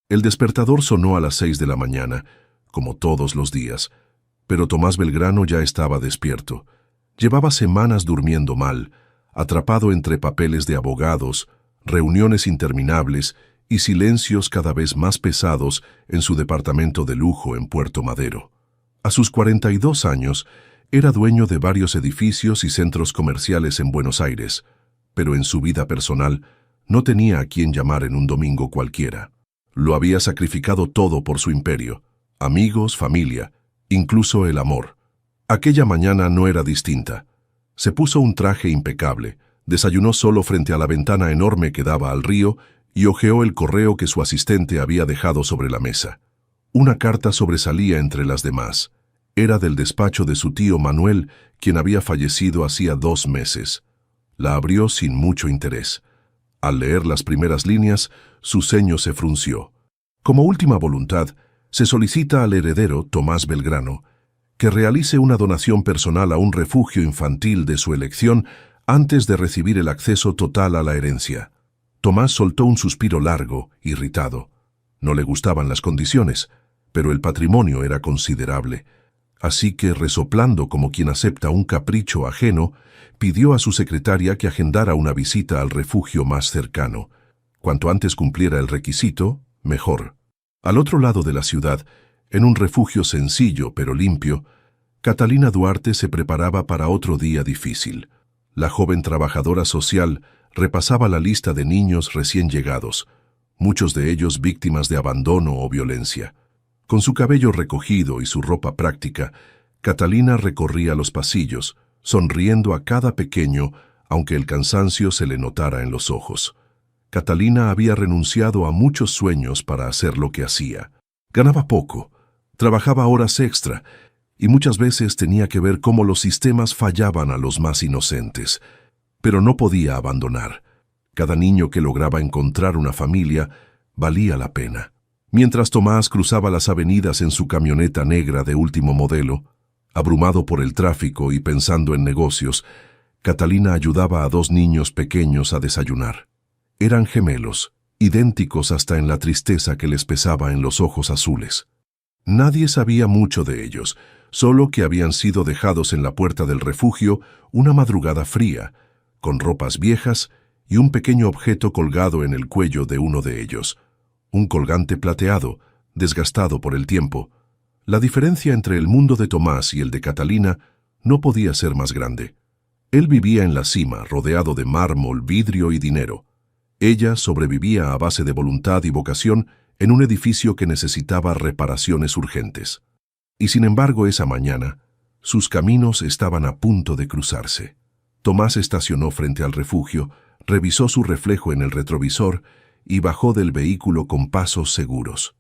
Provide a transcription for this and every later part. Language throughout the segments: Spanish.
El despertador sonó a las 6 de la mañana, como todos los días, pero Tomás Belgrano ya estaba despierto. Llevaba semanas durmiendo mal, atrapado entre papeles de abogados, reuniones interminables y silencios cada vez más pesados en su departamento de lujo en Puerto Madero. A sus 42 años, era dueño de varios edificios y centros comerciales en Buenos Aires, pero en su vida personal no tenía a quien llamar en un domingo cualquiera. Lo había sacrificado todo por su imperio, amigos, familia, incluso el amor. Aquella mañana no era distinta. Se puso un traje impecable, desayunó solo frente a la ventana enorme que daba al río y hojeó el correo que su asistente había dejado sobre la mesa. Una carta sobresalía entre las demás. Era del despacho de su tío Manuel, quien había fallecido hacía 2 meses. La abrió sin mucho interés. Al leer las primeras líneas, su ceño se frunció. Como última voluntad, se solicita al heredero, Tomás Belgrano, que realice una donación personal a un refugio infantil de su elección antes de recibir el acceso total a la herencia. Tomás soltó un suspiro largo, irritado. No le gustaban las condiciones, pero el patrimonio era considerable. Así que, resoplando como quien acepta un capricho ajeno, pidió a su secretaria que agendara una visita al refugio más cercano. Cuanto antes cumpliera el requisito, mejor. Al otro lado de la ciudad, en un refugio sencillo pero limpio, Catalina Duarte se preparaba para otro día difícil. La joven trabajadora social repasaba la lista de niños recién llegados, muchos de ellos víctimas de abandono o violencia. Con su cabello recogido y su ropa práctica, Catalina recorría los pasillos, sonriendo a cada pequeño, aunque el cansancio se le notara en los ojos. Catalina había renunciado a muchos sueños para hacer lo que hacía. Ganaba poco, trabajaba horas extra, y muchas veces tenía que ver cómo los sistemas fallaban a los más inocentes. Pero no podía abandonar. Cada niño que lograba encontrar una familia valía la pena. Mientras Tomás cruzaba las avenidas en su camioneta negra de último modelo, abrumado por el tráfico y pensando en negocios, Catalina ayudaba a 2 niños pequeños a desayunar. Eran gemelos, idénticos hasta en la tristeza que les pesaba en los ojos azules. Nadie sabía mucho de ellos, solo que habían sido dejados en la puerta del refugio una madrugada fría, con ropas viejas y un pequeño objeto colgado en el cuello de uno de ellos. Un colgante plateado, desgastado por el tiempo. La diferencia entre el mundo de Tomás y el de Catalina no podía ser más grande. Él vivía en la cima, rodeado de mármol, vidrio y dinero. Ella sobrevivía a base de voluntad y vocación en un edificio que necesitaba reparaciones urgentes. Y sin embargo, esa mañana, sus caminos estaban a punto de cruzarse. Tomás estacionó frente al refugio, revisó su reflejo en el retrovisor y bajó del vehículo con pasos seguros.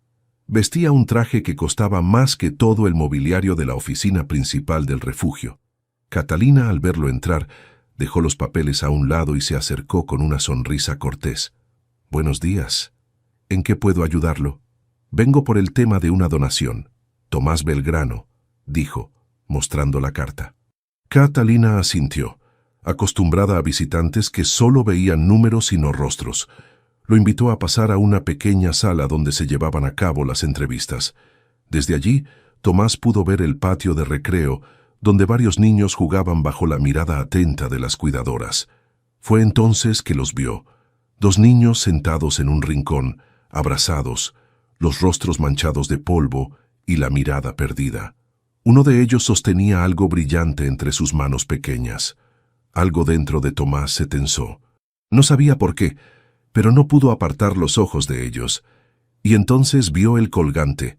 Vestía un traje que costaba más que todo el mobiliario de la oficina principal del refugio. Catalina, al verlo entrar, dejó los papeles a un lado y se acercó con una sonrisa cortés. «Buenos días. ¿En qué puedo ayudarlo?» «Vengo por el tema de una donación. Tomás Belgrano», dijo, mostrando la carta. Catalina asintió, acostumbrada a visitantes que solo veían números y no rostros. Lo invitó a pasar a una pequeña sala donde se llevaban a cabo las entrevistas. Desde allí, Tomás pudo ver el patio de recreo, donde varios niños jugaban bajo la mirada atenta de las cuidadoras. Fue entonces que los vio, 2 niños sentados en un rincón, abrazados, los rostros manchados de polvo y la mirada perdida. Uno de ellos sostenía algo brillante entre sus manos pequeñas. Algo dentro de Tomás se tensó. No sabía por qué, pero no pudo apartar los ojos de ellos. Y entonces vio el colgante.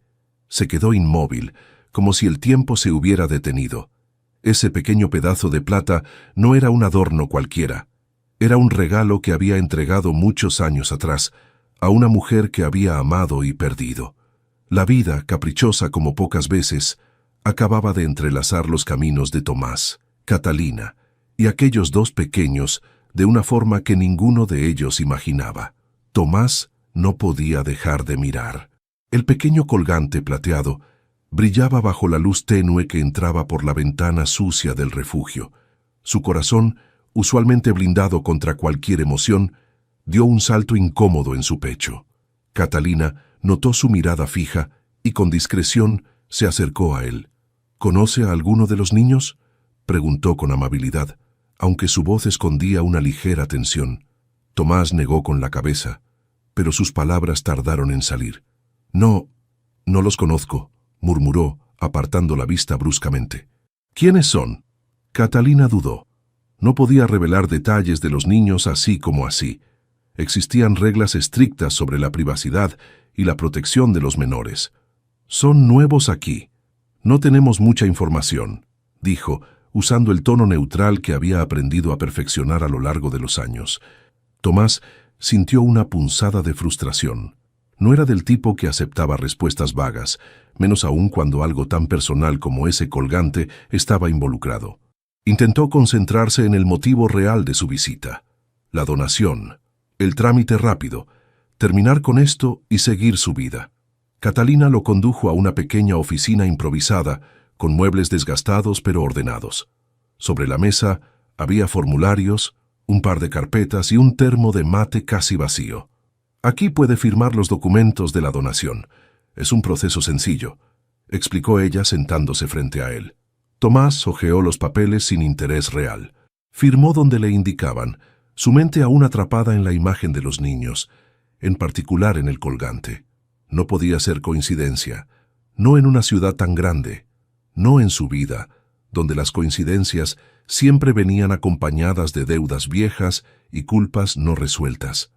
Se quedó inmóvil, como si el tiempo se hubiera detenido. Ese pequeño pedazo de plata no era un adorno cualquiera. Era un regalo que había entregado muchos años atrás a una mujer que había amado y perdido. La vida, caprichosa como pocas veces, acababa de entrelazar los caminos de Tomás, Catalina y aquellos 2 pequeños de una forma que ninguno de ellos imaginaba. Tomás no podía dejar de mirar. El pequeño colgante plateado brillaba bajo la luz tenue que entraba por la ventana sucia del refugio. Su corazón, usualmente blindado contra cualquier emoción, dio un salto incómodo en su pecho. Catalina notó su mirada fija y con discreción se acercó a él. ¿Conoce a alguno de los niños?, preguntó con amabilidad, aunque su voz escondía una ligera tensión. Tomás negó con la cabeza, pero sus palabras tardaron en salir. No los conozco, murmuró, apartando la vista bruscamente. ¿Quiénes son? Catalina dudó. No podía revelar detalles de los niños así como así. Existían reglas estrictas sobre la privacidad y la protección de los menores. Son nuevos aquí. No tenemos mucha información, dijo, usando el tono neutral que había aprendido a perfeccionar a lo largo de los años. Tomás sintió una punzada de frustración. No era del tipo que aceptaba respuestas vagas, menos aún cuando algo tan personal como ese colgante estaba involucrado. Intentó concentrarse en el motivo real de su visita: la donación, el trámite rápido, terminar con esto y seguir su vida. Catalina lo condujo a una pequeña oficina improvisada, con muebles desgastados pero ordenados. Sobre la mesa había formularios, un par de carpetas y un termo de mate casi vacío. Aquí puede firmar los documentos de la donación. Es un proceso sencillo, explicó ella sentándose frente a él. Tomás hojeó los papeles sin interés real. Firmó donde le indicaban, su mente aún atrapada en la imagen de los niños, en particular en el colgante. No podía ser coincidencia, no en una ciudad tan grande, no en su vida, donde las coincidencias siempre venían acompañadas de deudas viejas y culpas no resueltas.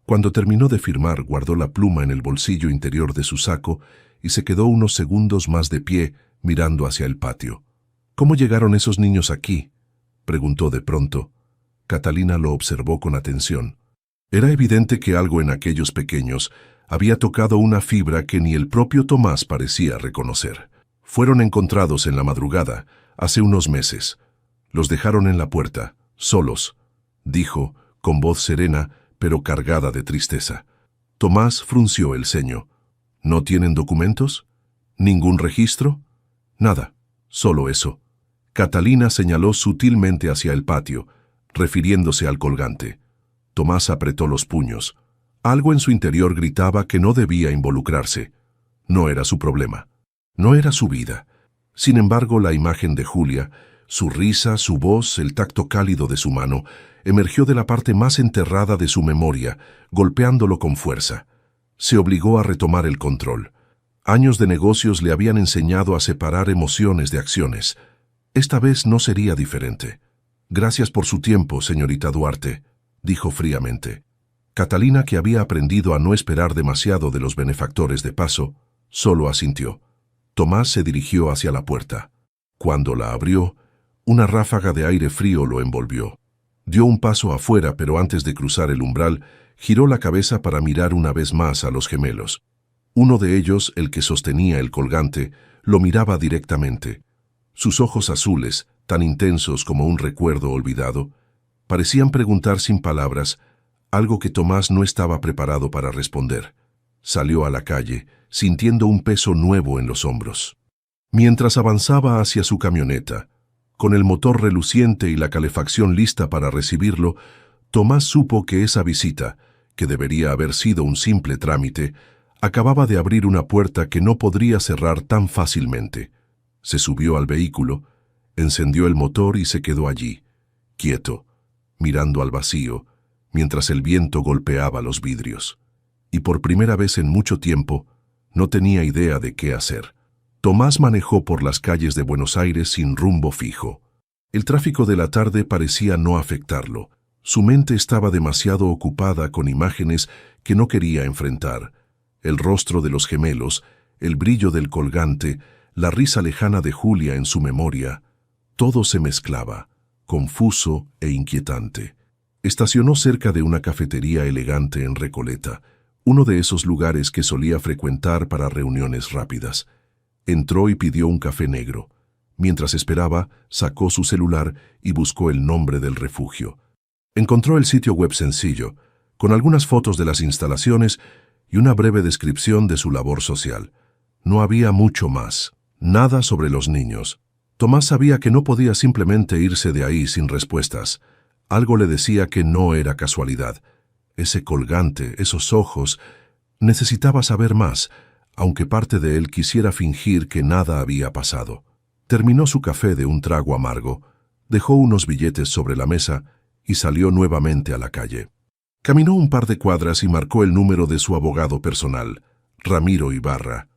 Cuando terminó de firmar, guardó la pluma en el bolsillo interior de su saco y se quedó unos segundos más de pie, mirando hacia el patio. ¿Cómo llegaron esos niños aquí?, preguntó de pronto. Catalina lo observó con atención. Era evidente que algo en aquellos pequeños había tocado una fibra que ni el propio Tomás parecía reconocer. Fueron encontrados en la madrugada, hace unos meses. Los dejaron en la puerta, solos, dijo, con voz serena, pero cargada de tristeza. Tomás frunció el ceño. ¿No tienen documentos? ¿Ningún registro? Nada, solo eso. Catalina señaló sutilmente hacia el patio, refiriéndose al colgante. Tomás apretó los puños. Algo en su interior gritaba que no debía involucrarse. No era su problema. No era su vida. Sin embargo, la imagen de Julia, su risa, su voz, el tacto cálido de su mano, emergió de la parte más enterrada de su memoria, golpeándolo con fuerza. Se obligó a retomar el control. Años de negocios le habían enseñado a separar emociones de acciones. Esta vez no sería diferente. Gracias por su tiempo, señorita Duarte, dijo fríamente. Catalina, que había aprendido a no esperar demasiado de los benefactores de paso, solo asintió. Tomás se dirigió hacia la puerta. Cuando la abrió, una ráfaga de aire frío lo envolvió. Dio un paso afuera, pero antes de cruzar el umbral, giró la cabeza para mirar una vez más a los gemelos. Uno de ellos, el que sostenía el colgante, lo miraba directamente. Sus ojos azules, tan intensos como un recuerdo olvidado, parecían preguntar sin palabras, algo que Tomás no estaba preparado para responder. Salió a la calle, sintiendo un peso nuevo en los hombros. Mientras avanzaba hacia su camioneta, con el motor reluciente y la calefacción lista para recibirlo, Tomás supo que esa visita, que debería haber sido un simple trámite, acababa de abrir una puerta que no podría cerrar tan fácilmente. Se subió al vehículo, encendió el motor y se quedó allí, quieto, mirando al vacío, mientras el viento golpeaba los vidrios. Y por primera vez en mucho tiempo, no tenía idea de qué hacer. Tomás manejó por las calles de Buenos Aires sin rumbo fijo. El tráfico de la tarde parecía no afectarlo. Su mente estaba demasiado ocupada con imágenes que no quería enfrentar. El rostro de los gemelos, el brillo del colgante, la risa lejana de Julia en su memoria. Todo se mezclaba, confuso e inquietante. Estacionó cerca de una cafetería elegante en Recoleta, uno de esos lugares que solía frecuentar para reuniones rápidas. Entró y pidió un café negro. Mientras esperaba, sacó su celular y buscó el nombre del refugio. Encontró el sitio web sencillo, con algunas fotos de las instalaciones y una breve descripción de su labor social. No había mucho más, nada sobre los niños. Tomás sabía que no podía simplemente irse de ahí sin respuestas. Algo le decía que no era casualidad. Ese colgante, esos ojos, Necesitaba saber más, aunque parte de él quisiera fingir que nada había pasado. Terminó su café de un trago amargo, dejó unos billetes sobre la mesa y salió nuevamente a la calle. Caminó un par de cuadras y marcó el número de su abogado personal, Ramiro Ibarra.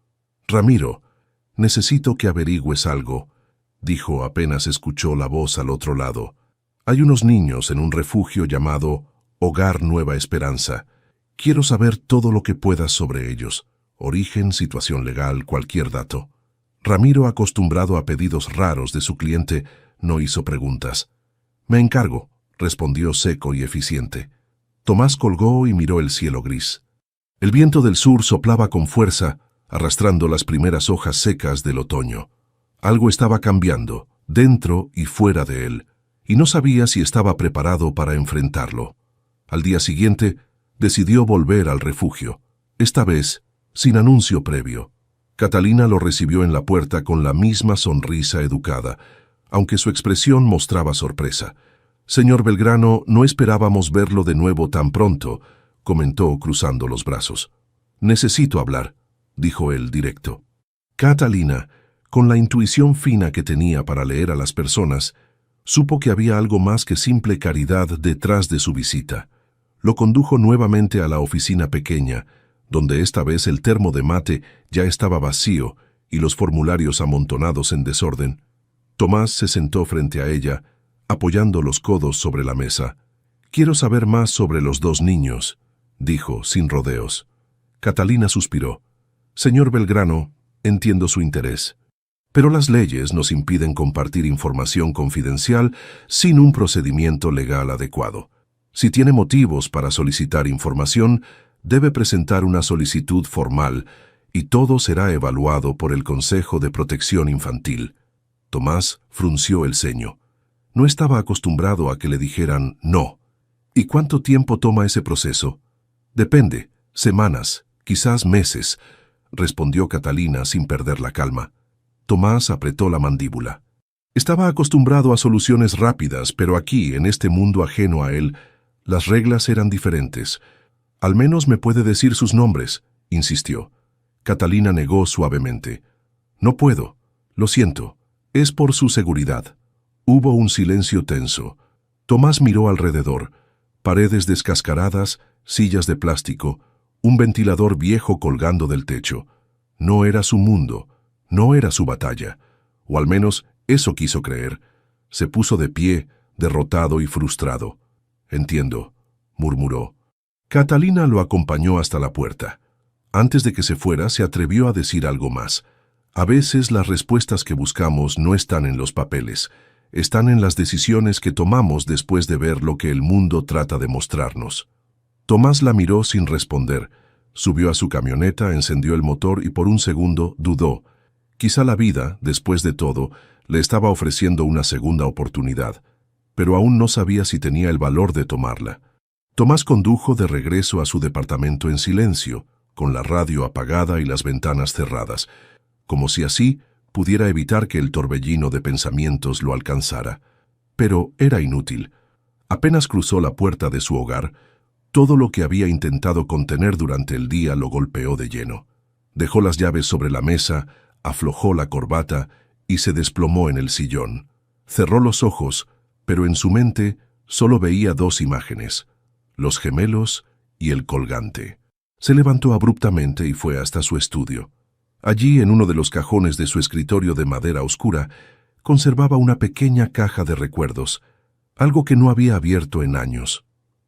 «Ramiro, necesito que averigües algo», dijo apenas escuchó la voz al otro lado. «Hay unos niños en un refugio llamado Hogar Nueva Esperanza. Quiero saber todo lo que puedas sobre ellos. Origen, situación legal, cualquier dato». Ramiro, acostumbrado a pedidos raros de su cliente, no hizo preguntas. «Me encargo», respondió seco y eficiente. Tomás colgó y miró el cielo gris. El viento del sur soplaba con fuerza, arrastrando las primeras hojas secas del otoño. Algo estaba cambiando, dentro y fuera de él, y no sabía si estaba preparado para enfrentarlo. Al día siguiente, decidió volver al refugio, esta vez sin anuncio previo. Catalina lo recibió en la puerta con la misma sonrisa educada, aunque su expresión mostraba sorpresa. «Señor Belgrano, no esperábamos verlo de nuevo tan pronto», comentó cruzando los brazos. «Necesito hablar», dijo él directo. Catalina, con la intuición fina que tenía para leer a las personas, supo que había algo más que simple caridad detrás de su visita. Lo condujo nuevamente a la oficina pequeña, donde esta vez el termo de mate ya estaba vacío y los formularios amontonados en desorden. Tomás se sentó frente a ella, apoyando los codos sobre la mesa. «Quiero saber más sobre los dos niños», dijo, sin rodeos. Catalina suspiró. «Señor Belgrano, entiendo su interés. Pero las leyes nos impiden compartir información confidencial sin un procedimiento legal adecuado. Si tiene motivos para solicitar información, debe presentar una solicitud formal y todo será evaluado por el Consejo de Protección Infantil». Tomás frunció el ceño. No estaba acostumbrado a que le dijeran no. «¿Y cuánto tiempo toma ese proceso?» «Depende, semanas, quizás meses», respondió Catalina sin perder la calma. Tomás apretó la mandíbula. Estaba acostumbrado a soluciones rápidas, pero aquí, en este mundo ajeno a él, las reglas eran diferentes. «Al menos me puede decir sus nombres», insistió. Catalina negó suavemente. «No puedo, lo siento, es por su seguridad». Hubo un silencio tenso. Tomás miró alrededor. Paredes descascaradas, sillas de plástico, un ventilador viejo colgando del techo. No era su mundo, no era su batalla. O al menos eso quiso creer. Se puso de pie, derrotado y frustrado. «Entiendo», murmuró. Catalina lo acompañó hasta la puerta. Antes de que se fuera, se atrevió a decir algo más. «A veces las respuestas que buscamos no están en los papeles. Están en las decisiones que tomamos después de ver lo que el mundo trata de mostrarnos». Tomás la miró sin responder. Subió a su camioneta, encendió el motor y por un segundo dudó. Quizá la vida, después de todo, le estaba ofreciendo una segunda oportunidad, pero aún no sabía si tenía el valor de tomarla. Tomás condujo de regreso a su departamento en silencio, con la radio apagada y las ventanas cerradas, como si así pudiera evitar que el torbellino de pensamientos lo alcanzara. Pero era inútil. Apenas cruzó la puerta de su hogar, todo lo que había intentado contener durante el día lo golpeó de lleno. Dejó las llaves sobre la mesa, aflojó la corbata y se desplomó en el sillón. Cerró los ojos, pero en su mente solo veía dos imágenes: los gemelos y el colgante. Se levantó abruptamente y fue hasta su estudio. Allí, en uno de los cajones de su escritorio de madera oscura, conservaba una pequeña caja de recuerdos, algo que no había abierto en años.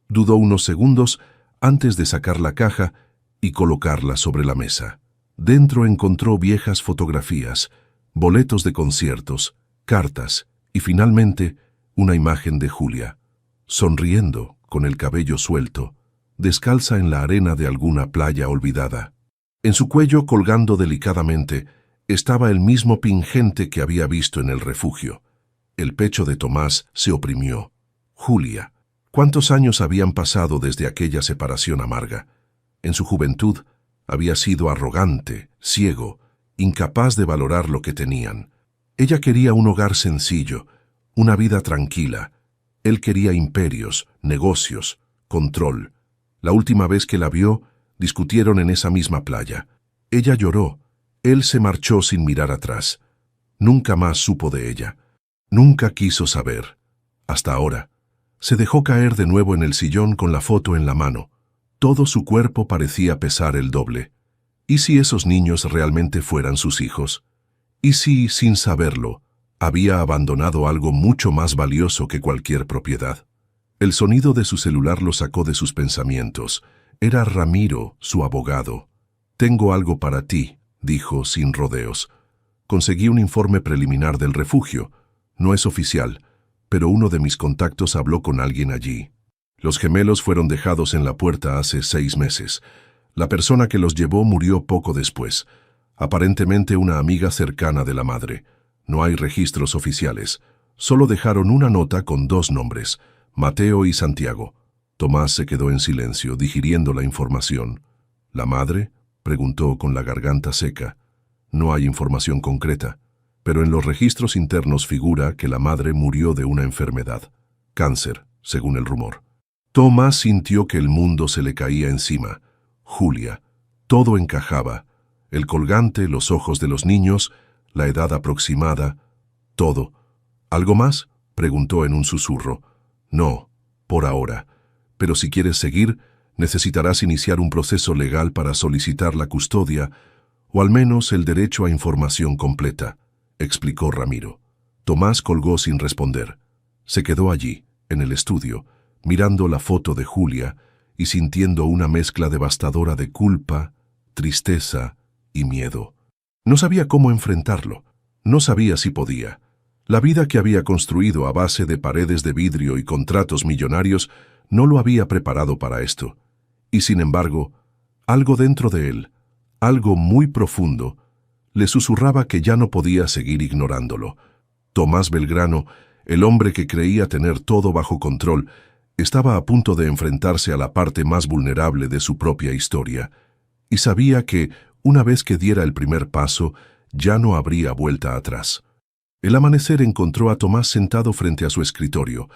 Dudó unos segundos antes de sacar la caja y colocarla sobre la mesa. Dentro encontró viejas fotografías, boletos de conciertos, cartas y finalmente una imagen de Julia, sonriendo, con el cabello suelto, descalza en la arena de alguna playa olvidada. En su cuello, colgando delicadamente, estaba el mismo pingente que había visto en el refugio. El pecho de Tomás se oprimió. Julia. ¿Cuántos años habían pasado desde aquella separación amarga? En su juventud había sido arrogante, ciego, incapaz de valorar lo que tenían. Ella quería un hogar sencillo, una vida tranquila. Él quería imperios, negocios, control. La última vez que la vio, Discutieron en esa misma playa. Ella lloró. Él se marchó sin mirar atrás. Nunca más supo de ella. Nunca quiso saber. Hasta ahora. Se dejó caer de nuevo en el sillón con la foto en la mano. Todo su cuerpo parecía pesar el doble. ¿Y si esos niños realmente fueran sus hijos? ¿Y si, sin saberlo, había abandonado algo mucho más valioso que cualquier propiedad? El sonido de su celular lo sacó de sus pensamientos. Era Ramiro, su abogado. «Tengo algo para ti», dijo sin rodeos. «Conseguí un informe preliminar del refugio. No es oficial, pero uno de mis contactos habló con alguien allí. Los gemelos fueron dejados en la puerta hace 6 meses. La persona que los llevó murió poco después. Aparentemente una amiga cercana de la madre. No hay registros oficiales. Solo dejaron una nota con 2 nombres, Mateo y Santiago». Tomás se quedó en silencio, digiriendo la información. «¿La madre?», preguntó con la garganta seca. «No hay información concreta, pero en los registros internos figura que la madre murió de una enfermedad. Cáncer, según el rumor». Tomás sintió que el mundo se le caía encima. Julia. Todo encajaba. El colgante, los ojos de los niños, la edad aproximada, todo. «¿Algo más?», preguntó en un susurro. «No, por ahora. Pero si quieres seguir, necesitarás iniciar un proceso legal para solicitar la custodia, o al menos el derecho a información completa», explicó Ramiro. Tomás colgó sin responder. Se quedó allí, en el estudio, mirando la foto de Julia y sintiendo una mezcla devastadora de culpa, tristeza y miedo. No sabía cómo enfrentarlo. No sabía si podía. La vida que había construido a base de paredes de vidrio y contratos millonarios no lo había preparado para esto. Y sin embargo, algo dentro de él, algo muy profundo, le susurraba que ya no podía seguir ignorándolo. Tomás Belgrano, el hombre que creía tener todo bajo control, estaba a punto de enfrentarse a la parte más vulnerable de su propia historia, y sabía que, una vez que diera el primer paso, ya no habría vuelta atrás. El amanecer encontró a Tomás sentado frente a su escritorio,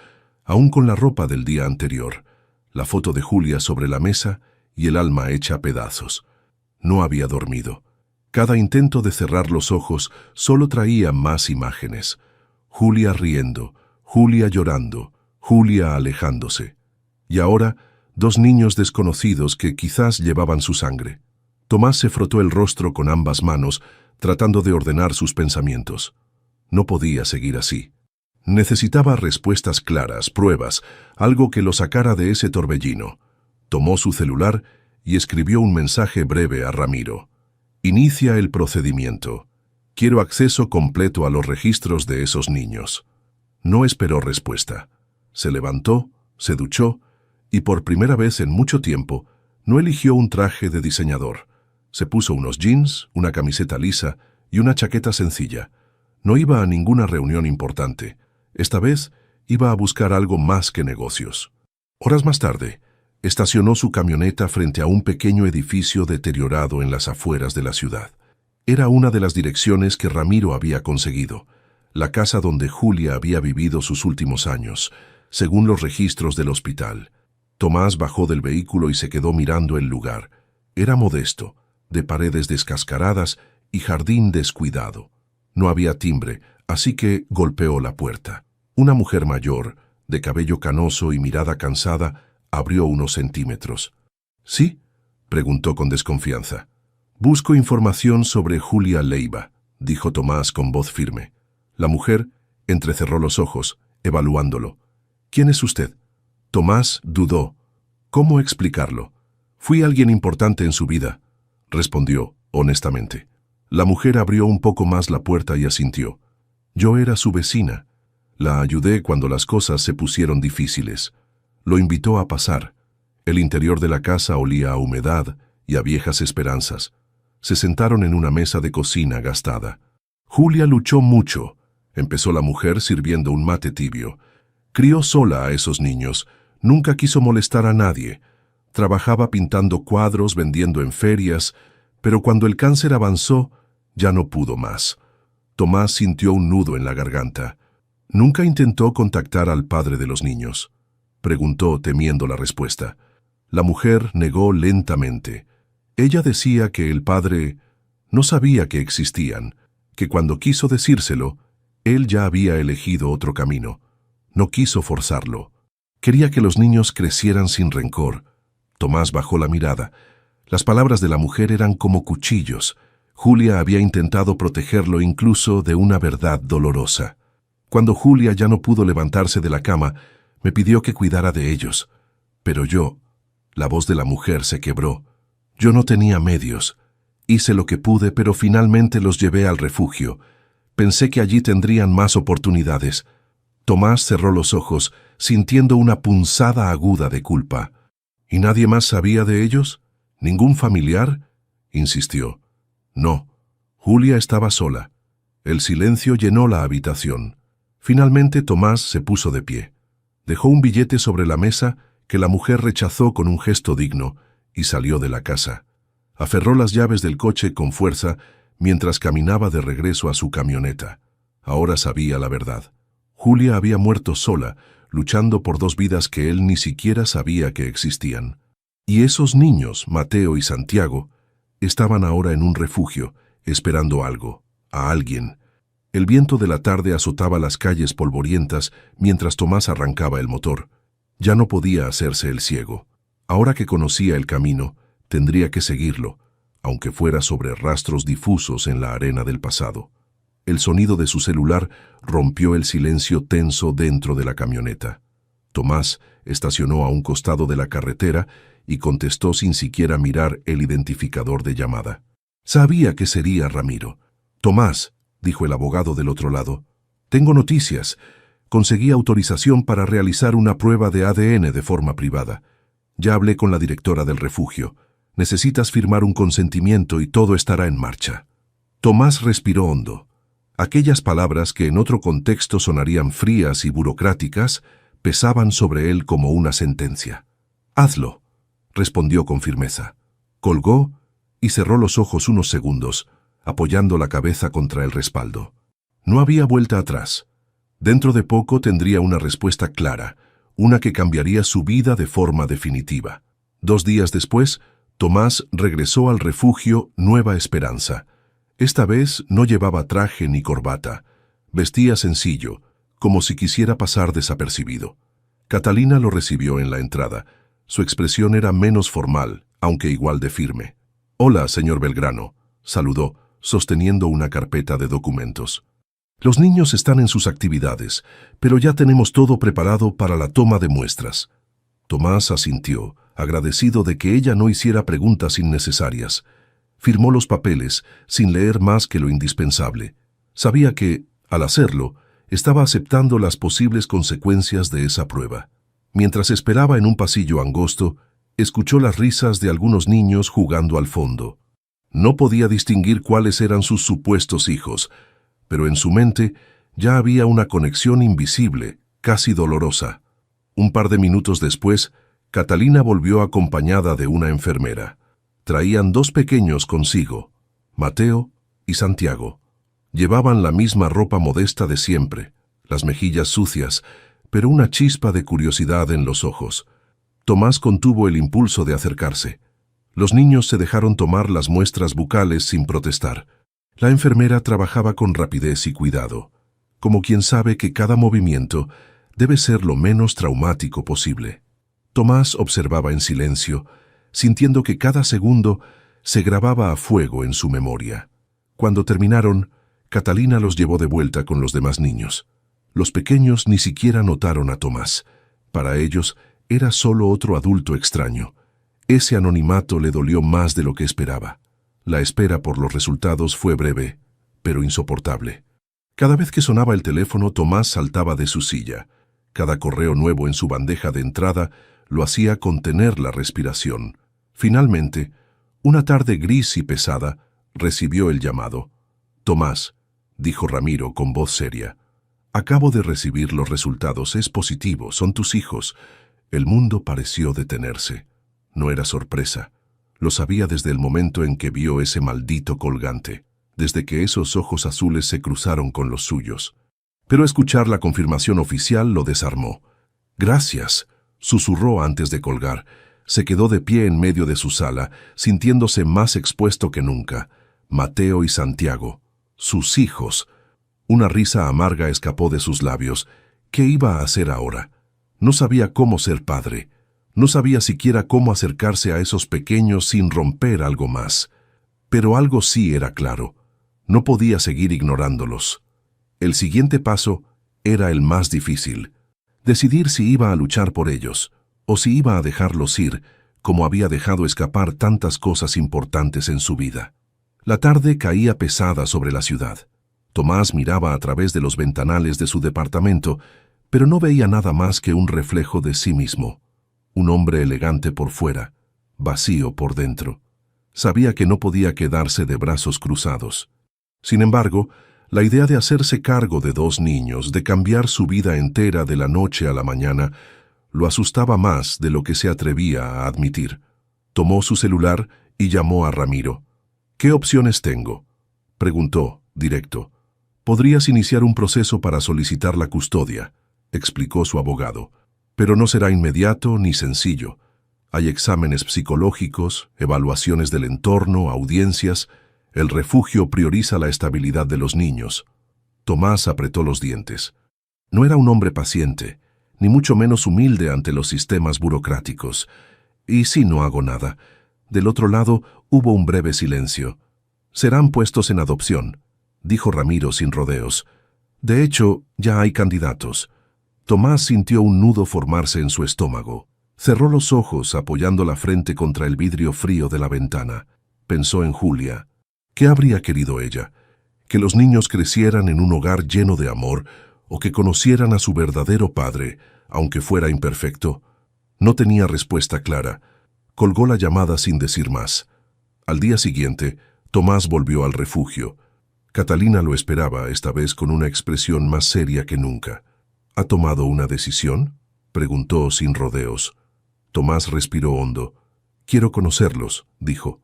aún con la ropa del día anterior, la foto de Julia sobre la mesa y el alma hecha pedazos. No había dormido. Cada intento de cerrar los ojos solo traía más imágenes. Julia riendo, Julia llorando, Julia alejándose. Y ahora, 2 niños desconocidos que quizás llevaban su sangre. Tomás se frotó el rostro con ambas manos, tratando de ordenar sus pensamientos. No podía seguir así. Necesitaba respuestas claras, pruebas, algo que lo sacara de ese torbellino. Tomó su celular y escribió un mensaje breve a Ramiro. «Inicia el procedimiento. Quiero acceso completo a los registros de esos niños». No esperó respuesta. Se levantó, se duchó y por primera vez en mucho tiempo no eligió un traje de diseñador. Se puso unos jeans, una camiseta lisa y una chaqueta sencilla. No iba a ninguna reunión importante. Esta vez iba a buscar algo más que negocios. Horas más tarde, estacionó su camioneta frente a un pequeño edificio deteriorado en las afueras de la ciudad. Era una de las direcciones que Ramiro había conseguido, la casa donde Julia había vivido sus últimos años, según los registros del hospital. Tomás bajó del vehículo y se quedó mirando el lugar. Era modesto, de paredes descascaradas y jardín descuidado. No había timbre, así que golpeó la puerta. Una mujer mayor, de cabello canoso y mirada cansada, abrió unos centímetros. «¿Sí?», preguntó con desconfianza. «Busco información sobre Julia Leiva», dijo Tomás con voz firme. La mujer entrecerró los ojos, evaluándolo. «¿Quién es usted?». Tomás dudó. ¿Cómo explicarlo? «Fui alguien importante en su vida», respondió honestamente. La mujer abrió un poco más la puerta y asintió. «Yo era su vecina. La ayudé cuando las cosas se pusieron difíciles. Lo invitó a pasar. El interior de la casa olía a humedad y a viejas esperanzas. Se sentaron en una mesa de cocina gastada. Julia luchó mucho», empezó la mujer sirviendo un mate tibio. «Crió sola a esos niños. Nunca quiso molestar a nadie. Trabajaba pintando cuadros, vendiendo en ferias, pero cuando el cáncer avanzó, ya no pudo más». Tomás sintió un nudo en la garganta. «¿Nunca intentó contactar al padre de los niños?», preguntó temiendo la respuesta. La mujer negó lentamente. Ella decía que el padre no sabía que existían, que cuando quiso decírselo, él ya había elegido otro camino. No quiso forzarlo. Quería que los niños crecieran sin rencor. Tomás bajó la mirada. Las palabras de la mujer eran como cuchillos. Julia había intentado protegerlo incluso de una verdad dolorosa. Cuando Julia ya no pudo levantarse de la cama, me pidió que cuidara de ellos. Pero yo, la voz de la mujer se quebró. Yo no tenía medios. Hice lo que pude, pero finalmente los llevé al refugio. Pensé que allí tendrían más oportunidades. Tomás cerró los ojos, sintiendo una punzada aguda de culpa. ¿Y nadie más sabía de ellos? ¿Ningún familiar? Insistió. No. Julia estaba sola. El silencio llenó la habitación. Finalmente Tomás se puso de pie. Dejó un billete sobre la mesa que la mujer rechazó con un gesto digno y salió de la casa. Aferró las llaves del coche con fuerza mientras caminaba de regreso a su camioneta. Ahora sabía la verdad. Julia había muerto sola, luchando por dos vidas que él ni siquiera sabía que existían. Y esos niños, Mateo y Santiago, estaban ahora en un refugio, esperando algo, a alguien. El viento de la tarde azotaba las calles polvorientas mientras Tomás arrancaba el motor. Ya no podía hacerse el ciego. Ahora que conocía el camino, tendría que seguirlo, aunque fuera sobre rastros difusos en la arena del pasado. El sonido de su celular rompió el silencio tenso dentro de la camioneta. Tomás estacionó a un costado de la carretera y contestó sin siquiera mirar el identificador de llamada. Sabía que sería Ramiro. «Tomás», dijo el abogado del otro lado, «tengo noticias. Conseguí autorización para realizar una prueba de ADN de forma privada. Ya hablé con la directora del refugio. Necesitas firmar un consentimiento y todo estará en marcha». Tomás respiró hondo. Aquellas palabras que en otro contexto sonarían frías y burocráticas pesaban sobre él como una sentencia. «Hazlo», respondió con firmeza. Colgó y cerró los ojos unos segundos, apoyando la cabeza contra el respaldo. No había vuelta atrás. Dentro de poco tendría una respuesta clara, una que cambiaría su vida de forma definitiva. 2 días después, Tomás regresó al refugio Nueva Esperanza. Esta vez no llevaba traje ni corbata. Vestía sencillo, como si quisiera pasar desapercibido. Catalina lo recibió en la entrada. Su expresión era menos formal, aunque igual de firme. «Hola, señor Belgrano», saludó, sosteniendo una carpeta de documentos. «Los niños están en sus actividades, pero ya tenemos todo preparado para la toma de muestras». Tomás asintió, agradecido de que ella no hiciera preguntas innecesarias. Firmó los papeles, sin leer más que lo indispensable. Sabía que, al hacerlo, estaba aceptando las posibles consecuencias de esa prueba. Mientras esperaba en un pasillo angosto, escuchó las risas de algunos niños jugando al fondo. No podía distinguir cuáles eran sus supuestos hijos, pero en su mente ya había una conexión invisible, casi dolorosa. Un par de minutos después, Catalina volvió acompañada de una enfermera. Traían 2 pequeños consigo, Mateo y Santiago. Llevaban la misma ropa modesta de siempre, las mejillas sucias, pero una chispa de curiosidad en los ojos. Tomás contuvo el impulso de acercarse. Los niños se dejaron tomar las muestras bucales sin protestar. La enfermera trabajaba con rapidez y cuidado, como quien sabe que cada movimiento debe ser lo menos traumático posible. Tomás observaba en silencio, sintiendo que cada segundo se grababa a fuego en su memoria. Cuando terminaron, Catalina los llevó de vuelta con los demás niños. Los pequeños ni siquiera notaron a Tomás. Para ellos era solo otro adulto extraño. Ese anonimato le dolió más de lo que esperaba. La espera por los resultados fue breve, pero insoportable. Cada vez que sonaba el teléfono, Tomás saltaba de su silla. Cada correo nuevo en su bandeja de entrada lo hacía contener la respiración. Finalmente, una tarde gris y pesada, recibió el llamado. «Tomás», dijo Ramiro con voz seria, «acabo de recibir los resultados. Es positivo, son tus hijos». El mundo pareció detenerse. No era sorpresa. Lo sabía desde el momento en que vio ese maldito colgante, desde que esos ojos azules se cruzaron con los suyos. Pero escuchar la confirmación oficial lo desarmó. «Gracias», susurró antes de colgar. Se quedó de pie en medio de su sala, sintiéndose más expuesto que nunca. Mateo y Santiago, sus hijos. Una risa amarga escapó de sus labios. ¿Qué iba a hacer ahora? No sabía cómo ser padre. No sabía siquiera cómo acercarse a esos pequeños sin romper algo más. Pero algo sí era claro. No podía seguir ignorándolos. El siguiente paso era el más difícil. Decidir si iba a luchar por ellos, o si iba a dejarlos ir, como había dejado escapar tantas cosas importantes en su vida. La tarde caía pesada sobre la ciudad. Tomás miraba a través de los ventanales de su departamento, pero no veía nada más que un reflejo de sí mismo. Un hombre elegante por fuera, vacío por dentro. Sabía que no podía quedarse de brazos cruzados. Sin embargo, la idea de hacerse cargo de 2 niños, de cambiar su vida entera de la noche a la mañana, lo asustaba más de lo que se atrevía a admitir. Tomó su celular y llamó a Ramiro. «¿Qué opciones tengo?», preguntó, directo. «Podrías iniciar un proceso para solicitar la custodia», explicó su abogado. «Pero no será inmediato ni sencillo. Hay exámenes psicológicos, evaluaciones del entorno, audiencias. El refugio prioriza la estabilidad de los niños». Tomás apretó los dientes. No era un hombre paciente, ni mucho menos humilde ante los sistemas burocráticos. «¿Y si no hago nada?». Del otro lado hubo un breve silencio. «Serán puestos en adopción», dijo Ramiro sin rodeos. «De hecho, ya hay candidatos». Tomás sintió un nudo formarse en su estómago. Cerró los ojos apoyando la frente contra el vidrio frío de la ventana. Pensó en Julia. ¿Qué habría querido ella? ¿Que los niños crecieran en un hogar lleno de amor o que conocieran a su verdadero padre, aunque fuera imperfecto? No tenía respuesta clara. Colgó la llamada sin decir más. Al día siguiente, Tomás volvió al refugio. Catalina lo esperaba, esta vez con una expresión más seria que nunca. «¿Ha tomado una decisión?», preguntó sin rodeos. Tomás respiró hondo. «Quiero conocerlos», dijo.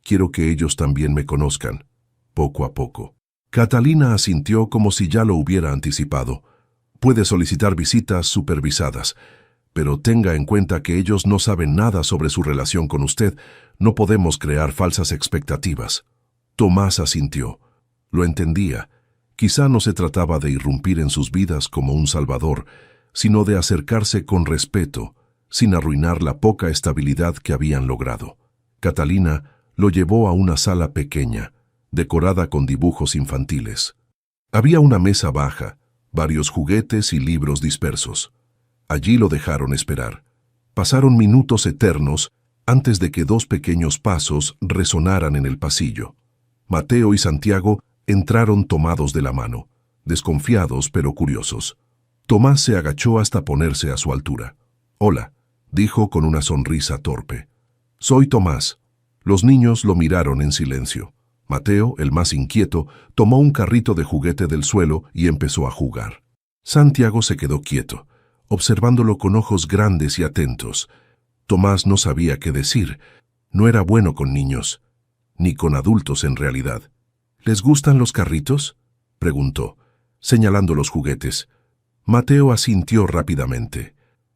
«Quiero que ellos también me conozcan, poco a poco». Catalina asintió como si ya lo hubiera anticipado. «Puede solicitar visitas supervisadas, pero tenga en cuenta que ellos no saben nada sobre su relación con usted. No podemos crear falsas expectativas». Tomás asintió. Lo entendía. Quizá no se trataba de irrumpir en sus vidas como un salvador, sino de acercarse con respeto, sin arruinar la poca estabilidad que habían logrado. Catalina lo llevó a una sala pequeña, decorada con dibujos infantiles. Había una mesa baja, varios juguetes y libros dispersos. Allí lo dejaron esperar. Pasaron minutos eternos antes de que 2 pequeños pasos resonaran en el pasillo. Mateo y Santiago entraron tomados de la mano, desconfiados pero curiosos. Tomás se agachó hasta ponerse a su altura. «Hola», dijo con una sonrisa torpe. «Soy Tomás». Los niños lo miraron en silencio. Mateo, el más inquieto, tomó un carrito de juguete del suelo y empezó a jugar. Santiago se quedó quieto, observándolo con ojos grandes y atentos. Tomás no sabía qué decir. No era bueno con niños, ni con adultos en realidad. «¿Les gustan los carritos?», preguntó, señalando los juguetes. Mateo asintió rápidamente.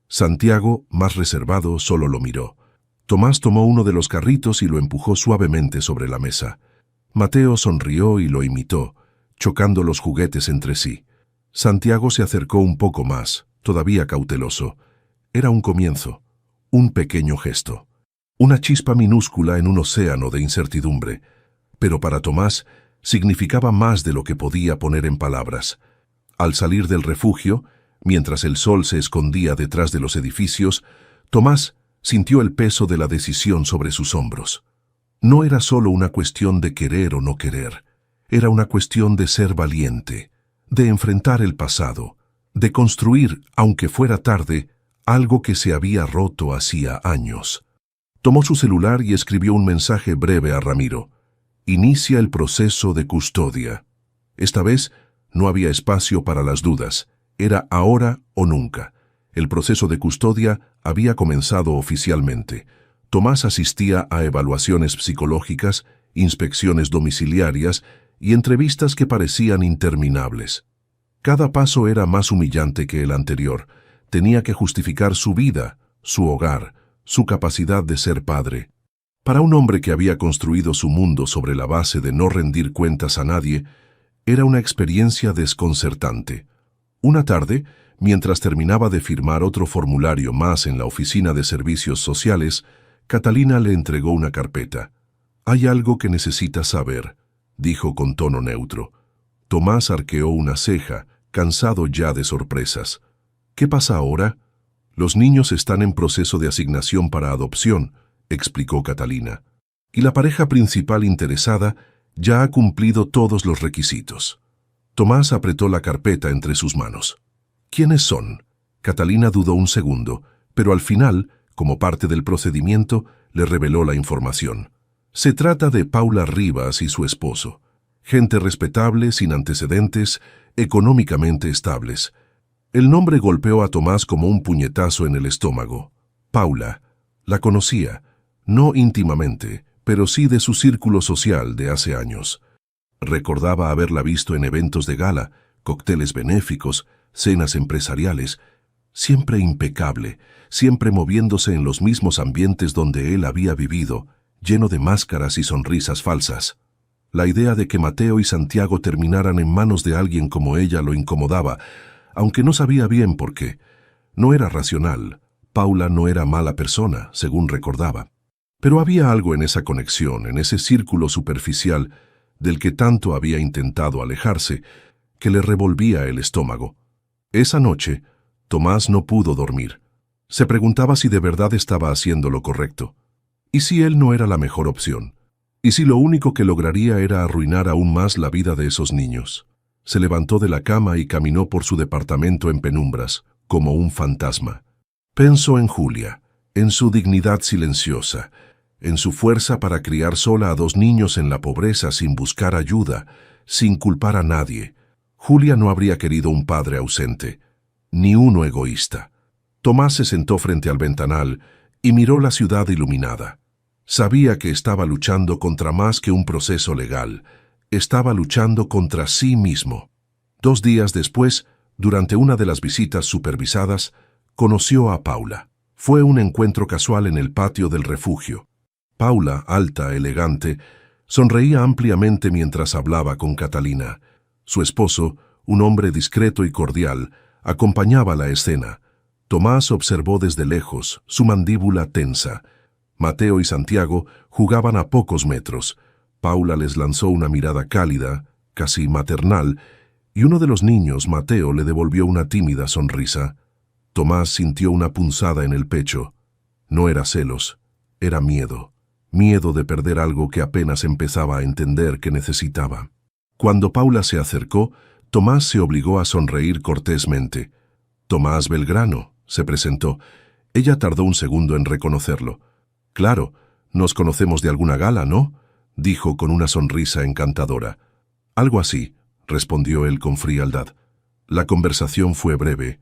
Santiago, más reservado, solo lo miró. Tomás tomó uno de los carritos y lo empujó suavemente sobre la mesa. Mateo sonrió y lo imitó, chocando los juguetes entre sí. Santiago se acercó un poco más, todavía cauteloso. Era un comienzo, un pequeño gesto, una chispa minúscula en un océano de incertidumbre. Pero para Tomás significaba más de lo que podía poner en palabras. Al salir del refugio, mientras el sol se escondía detrás de los edificios, Tomás sintió el peso de la decisión sobre sus hombros. No era solo una cuestión de querer o no querer, era una cuestión de ser valiente, de enfrentar el pasado, de construir, aunque fuera tarde, algo que se había roto hacía años. Tomó su celular y escribió un mensaje breve a Ramiro. «Inicia el proceso de custodia». Esta vez no había espacio para las dudas. Era ahora o nunca. El proceso de custodia había comenzado oficialmente. Tomás asistía a evaluaciones psicológicas, inspecciones domiciliarias y entrevistas que parecían interminables. Cada paso era más humillante que el anterior. Tenía que justificar su vida, su hogar, su capacidad de ser padre. Para un hombre que había construido su mundo sobre la base de no rendir cuentas a nadie, era una experiencia desconcertante. Una tarde, mientras terminaba de firmar otro formulario más en la oficina de servicios sociales, Catalina le entregó una carpeta. «Hay algo que necesitas saber», dijo con tono neutro. Tomás arqueó una ceja, cansado ya de sorpresas. «¿Qué pasa ahora?» «Los niños están en proceso de asignación para adopción», explicó Catalina. «Y la pareja principal interesada ya ha cumplido todos los requisitos». Tomás apretó la carpeta entre sus manos. «¿Quiénes son?» Catalina dudó un segundo, pero al final, como parte del procedimiento, le reveló la información. Se trata de Paula Rivas y su esposo. Gente respetable, sin antecedentes, económicamente estables. El nombre golpeó a Tomás como un puñetazo en el estómago. Paula. La conocía, no íntimamente, pero sí de su círculo social de hace años. Recordaba haberla visto en eventos de gala, cócteles benéficos, cenas empresariales, siempre impecable, siempre moviéndose en los mismos ambientes donde él había vivido, lleno de máscaras y sonrisas falsas. La idea de que Mateo y Santiago terminaran en manos de alguien como ella lo incomodaba, aunque no sabía bien por qué. No era racional. Paula no era mala persona, según recordaba. Pero había algo en esa conexión, en ese círculo superficial del que tanto había intentado alejarse, que le revolvía el estómago. Esa noche, Tomás no pudo dormir. Se preguntaba si de verdad estaba haciendo lo correcto. ¿Y si él no era la mejor opción? ¿Y si lo único que lograría era arruinar aún más la vida de esos niños? Se levantó de la cama y caminó por su departamento en penumbras, como un fantasma. Pensó en Julia, en su dignidad silenciosa, en su fuerza para criar sola a 2 niños en la pobreza sin buscar ayuda, sin culpar a nadie. Julia no habría querido un padre ausente, ni uno egoísta. Tomás se sentó frente al ventanal y miró la ciudad iluminada. Sabía que estaba luchando contra más que un proceso legal. Estaba luchando contra sí mismo. 2 días después, durante una de las visitas supervisadas, conoció a Paula. Fue un encuentro casual en el patio del refugio. Paula, alta, elegante, sonreía ampliamente mientras hablaba con Catalina. Su esposo, un hombre discreto y cordial, acompañaba la escena. Tomás observó desde lejos, su mandíbula tensa. Mateo y Santiago jugaban a pocos metros. Paula les lanzó una mirada cálida, casi maternal, y uno de los niños, Mateo, le devolvió una tímida sonrisa. Tomás sintió una punzada en el pecho. No era celos, era miedo. Miedo de perder algo que apenas empezaba a entender que necesitaba. Cuando Paula se acercó, Tomás se obligó a sonreír cortésmente. «Tomás Belgrano», se presentó. Ella tardó un segundo en reconocerlo. «Claro, nos conocemos de alguna gala, ¿no?», dijo con una sonrisa encantadora. «Algo así», respondió él con frialdad. La conversación fue breve,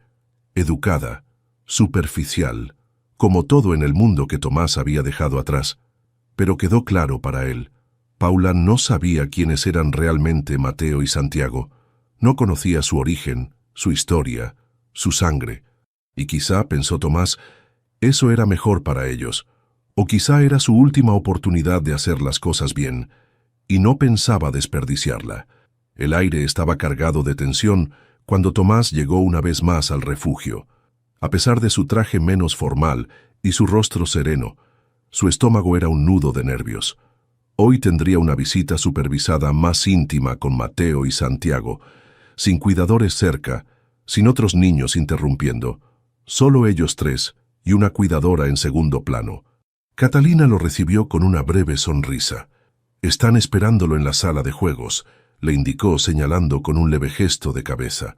educada, superficial, como todo en el mundo que Tomás había dejado atrás. Pero quedó claro para él. Paula no sabía quiénes eran realmente Mateo y Santiago. No conocía su origen, su historia, su sangre. Y quizá, pensó Tomás, eso era mejor para ellos. O quizá era su última oportunidad de hacer las cosas bien, y no pensaba desperdiciarla. El aire estaba cargado de tensión cuando Tomás llegó una vez más al refugio. A pesar de su traje menos formal y su rostro sereno, su estómago era un nudo de nervios. Hoy tendría una visita supervisada más íntima con Mateo y Santiago, sin cuidadores cerca, sin otros niños interrumpiendo, solo ellos 3 y una cuidadora en segundo plano. Catalina lo recibió con una breve sonrisa. «Están esperándolo en la sala de juegos», le indicó señalando con un leve gesto de cabeza.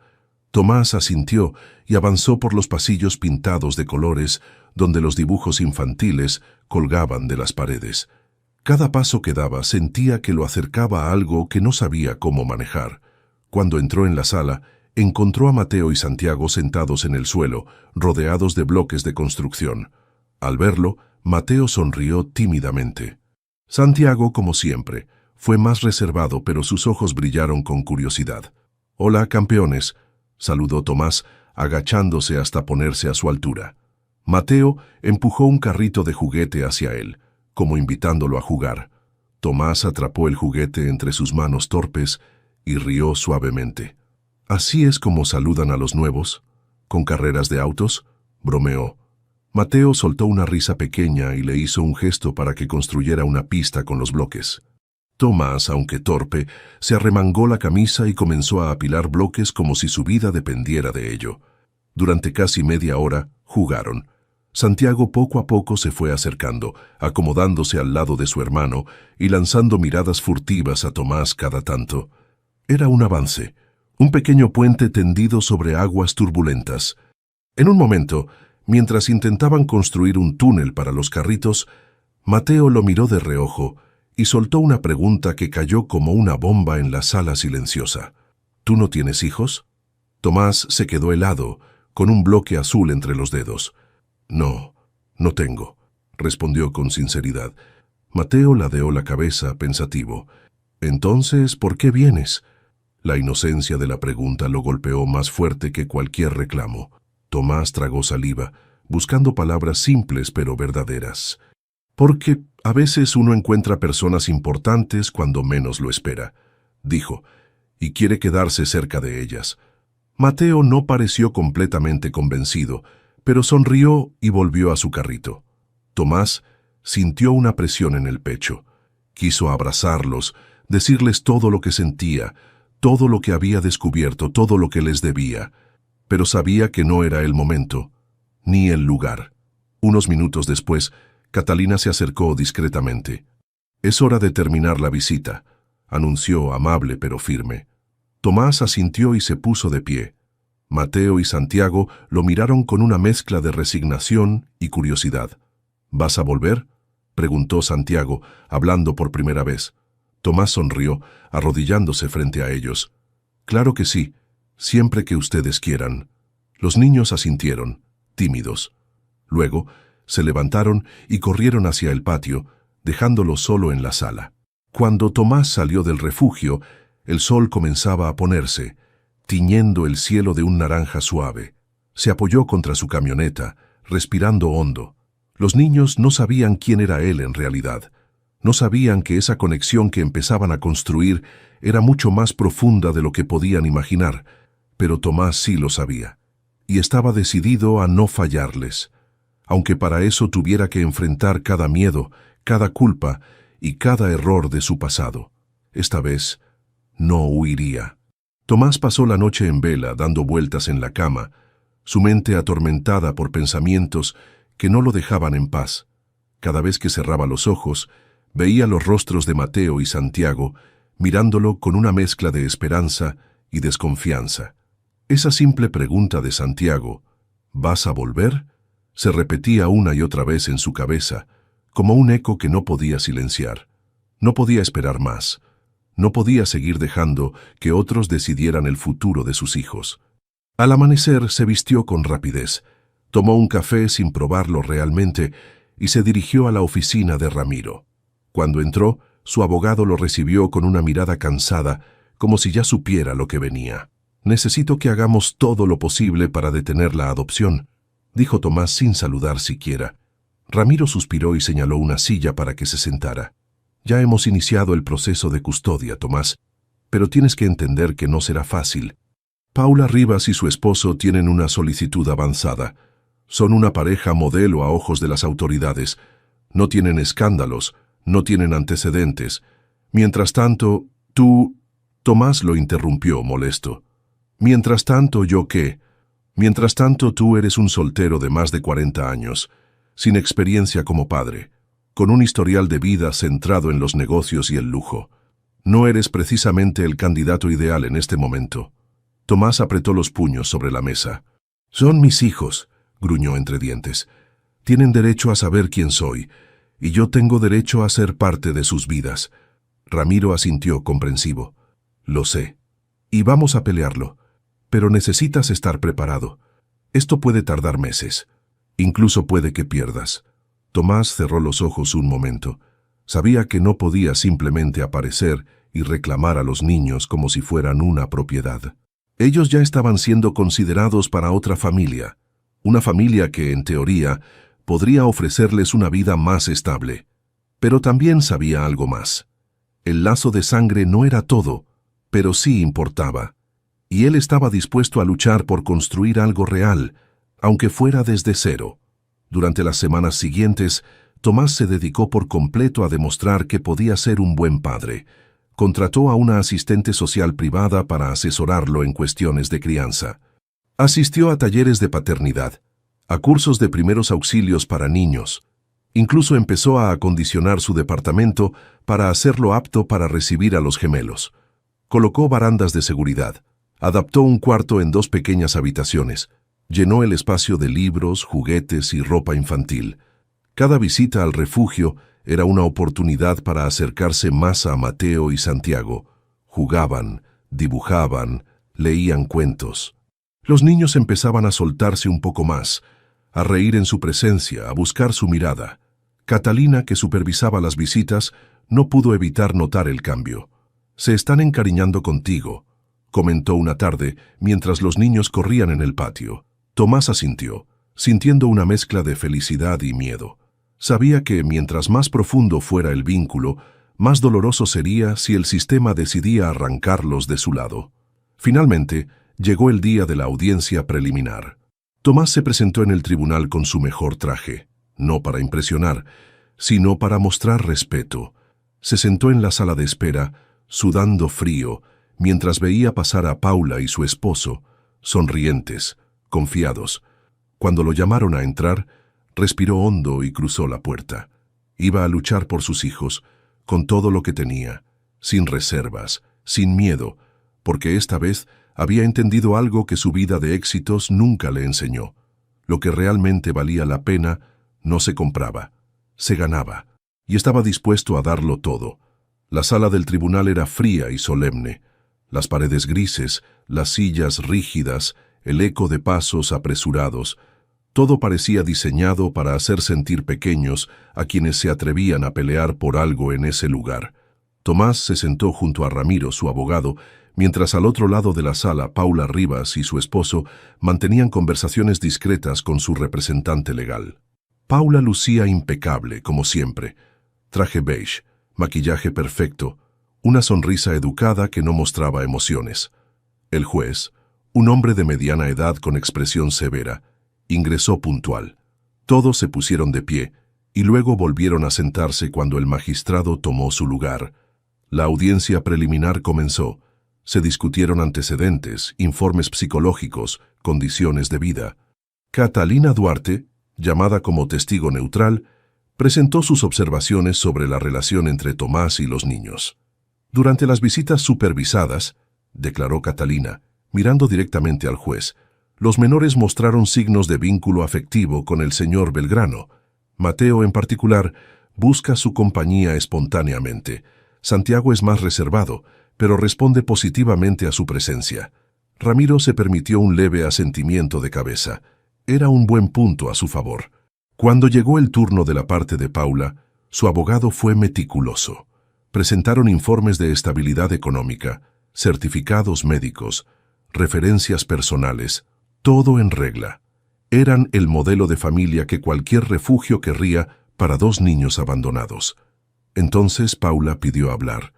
Tomás asintió y avanzó por los pasillos pintados de colores donde los dibujos infantiles colgaban de las paredes. Cada paso que daba sentía que lo acercaba a algo que no sabía cómo manejar. Cuando entró en la sala, encontró a Mateo y Santiago sentados en el suelo, rodeados de bloques de construcción. Al verlo, Mateo sonrió tímidamente. Santiago, como siempre, fue más reservado, pero sus ojos brillaron con curiosidad. «Hola, campeones», saludó Tomás, agachándose hasta ponerse a su altura. Mateo empujó un carrito de juguete hacia él, como invitándolo a jugar. Tomás atrapó el juguete entre sus manos torpes y rió suavemente. «¿Así es como saludan a los nuevos? ¿Con carreras de autos?», bromeó. Mateo soltó una risa pequeña y le hizo un gesto para que construyera una pista con los bloques. Tomás, aunque torpe, se arremangó la camisa y comenzó a apilar bloques como si su vida dependiera de ello. Durante casi media hora, jugaron. Santiago poco a poco se fue acercando, acomodándose al lado de su hermano y lanzando miradas furtivas a Tomás cada tanto. Era un avance, un pequeño puente tendido sobre aguas turbulentas. En un momento, mientras intentaban construir un túnel para los carritos, Mateo lo miró de reojo y soltó una pregunta que cayó como una bomba en la sala silenciosa. «¿Tú no tienes hijos?». Tomás se quedó helado, con un bloque azul entre los dedos. «No, no tengo», respondió con sinceridad. Mateo ladeó la cabeza, pensativo. «Entonces, ¿por qué vienes?». La inocencia de la pregunta lo golpeó más fuerte que cualquier reclamo. Tomás tragó saliva, buscando palabras simples pero verdaderas. «Porque a veces uno encuentra personas importantes cuando menos lo espera», dijo, «y quiere quedarse cerca de ellas». Mateo no pareció completamente convencido, pero sonrió y volvió a su carrito. Tomás sintió una presión en el pecho. Quiso abrazarlos, decirles todo lo que sentía, todo lo que había descubierto, todo lo que les debía, pero sabía que no era el momento, ni el lugar. Unos minutos después, Catalina se acercó discretamente. «Es hora de terminar la visita», anunció amable pero firme. Tomás asintió y se puso de pie. Mateo y Santiago lo miraron con una mezcla de resignación y curiosidad. «¿Vas a volver?», preguntó Santiago, hablando por primera vez. Tomás sonrió, arrodillándose frente a ellos. «Claro que sí, siempre que ustedes quieran». Los niños asintieron, tímidos. Luego, se levantaron y corrieron hacia el patio, dejándolo solo en la sala. Cuando Tomás salió del refugio, el sol comenzaba a ponerse, tiñendo el cielo de un naranja suave. Se apoyó contra su camioneta, respirando hondo. Los niños no sabían quién era él en realidad. No sabían que esa conexión que empezaban a construir era mucho más profunda de lo que podían imaginar, pero Tomás sí lo sabía, y estaba decidido a no fallarles, aunque para eso tuviera que enfrentar cada miedo, cada culpa y cada error de su pasado. Esta vez, no huiría. Tomás pasó la noche en vela, dando vueltas en la cama, su mente atormentada por pensamientos que no lo dejaban en paz. Cada vez que cerraba los ojos, veía los rostros de Mateo y Santiago, mirándolo con una mezcla de esperanza y desconfianza. Esa simple pregunta de Santiago, «¿Vas a volver?», se repetía una y otra vez en su cabeza, como un eco que no podía silenciar. No podía esperar más. No podía seguir dejando que otros decidieran el futuro de sus hijos. Al amanecer se vistió con rapidez, tomó un café sin probarlo realmente y se dirigió a la oficina de Ramiro. Cuando entró, su abogado lo recibió con una mirada cansada, como si ya supiera lo que venía. «Necesito que hagamos todo lo posible para detener la adopción», dijo Tomás sin saludar siquiera. Ramiro suspiró y señaló una silla para que se sentara. «Ya hemos iniciado el proceso de custodia, Tomás, pero tienes que entender que no será fácil. Paula Rivas y su esposo tienen una solicitud avanzada. Son una pareja modelo a ojos de las autoridades. No tienen escándalos, no tienen antecedentes. Mientras tanto, tú...». Tomás lo interrumpió, molesto. «Mientras tanto, ¿yo qué? Mientras tanto, tú eres un soltero de más de 40 años, sin experiencia como padre, con un historial de vida centrado en los negocios y el lujo. No eres precisamente el candidato ideal en este momento». Tomás apretó los puños sobre la mesa. «Son mis hijos», gruñó entre dientes. «Tienen derecho a saber quién soy, y yo tengo derecho a ser parte de sus vidas». Ramiro asintió comprensivo. «Lo sé. Y vamos a pelearlo. Pero necesitas estar preparado. Esto puede tardar meses. Incluso puede que pierdas». Tomás cerró los ojos un momento. Sabía que no podía simplemente aparecer y reclamar a los niños como si fueran una propiedad. Ellos ya estaban siendo considerados para otra familia. una familia que, en teoría, podría ofrecerles una vida más estable. Pero también sabía algo más. El lazo de sangre no era todo, pero sí importaba. Y él estaba dispuesto a luchar por construir algo real, aunque fuera desde cero. Durante las semanas siguientes, Tomás se dedicó por completo a demostrar que podía ser un buen padre. Contrató a una asistente social privada para asesorarlo en cuestiones de crianza. Asistió a talleres de paternidad, a cursos de primeros auxilios para niños. Incluso empezó a acondicionar su departamento para hacerlo apto para recibir a los gemelos. Colocó barandas de seguridad, adaptó un cuarto en 2 pequeñas habitaciones, llenó el espacio de libros, juguetes y ropa infantil. Cada visita al refugio era una oportunidad para acercarse más a Mateo y Santiago. Jugaban, dibujaban, leían cuentos. Los niños empezaban a soltarse un poco más, a reír en su presencia, a buscar su mirada. Catalina, que supervisaba las visitas, no pudo evitar notar el cambio. «Se están encariñando contigo», comentó una tarde mientras los niños corrían en el patio. Tomás asintió, sintiendo una mezcla de felicidad y miedo. Sabía que, mientras más profundo fuera el vínculo, más doloroso sería si el sistema decidía arrancarlos de su lado. Finalmente, llegó el día de la audiencia preliminar. Tomás se presentó en el tribunal con su mejor traje, no para impresionar, sino para mostrar respeto. Se sentó en la sala de espera, sudando frío, mientras veía pasar a Paula y su esposo, sonrientes, confiados. Cuando lo llamaron a entrar, respiró hondo y cruzó la puerta. Iba a luchar por sus hijos, con todo lo que tenía, sin reservas, sin miedo, porque esta vez había entendido algo que su vida de éxitos nunca le enseñó. Lo que realmente valía la pena no se compraba, se ganaba, y estaba dispuesto a darlo todo. La sala del tribunal era fría y solemne. Las paredes grises, las sillas rígidas, el eco de pasos apresurados. Todo parecía diseñado para hacer sentir pequeños a quienes se atrevían a pelear por algo en ese lugar. Tomás se sentó junto a Ramiro, su abogado, mientras al otro lado de la sala Paula Rivas y su esposo mantenían conversaciones discretas con su representante legal. Paula lucía impecable, como siempre. Traje beige, maquillaje perfecto, una sonrisa educada que no mostraba emociones. El juez, un hombre de mediana edad con expresión severa, ingresó puntual. Todos se pusieron de pie y luego volvieron a sentarse cuando el magistrado tomó su lugar. La audiencia preliminar comenzó. Se discutieron antecedentes, informes psicológicos, condiciones de vida. Catalina Duarte, llamada como testigo neutral, presentó sus observaciones sobre la relación entre Tomás y los niños. Durante las visitas supervisadas, declaró Catalina, mirando directamente al juez, los menores mostraron signos de vínculo afectivo con el señor Belgrano. Mateo, en particular, busca su compañía espontáneamente. Santiago es más reservado, pero responde positivamente a su presencia. Ramiro se permitió un leve asentimiento de cabeza. Era un buen punto a su favor. Cuando llegó el turno de la parte de Paula, su abogado fue meticuloso. Presentaron informes de estabilidad económica, certificados médicos, referencias personales, todo en regla. Eran el modelo de familia que cualquier refugio querría para 2 niños abandonados. Entonces Paula pidió hablar.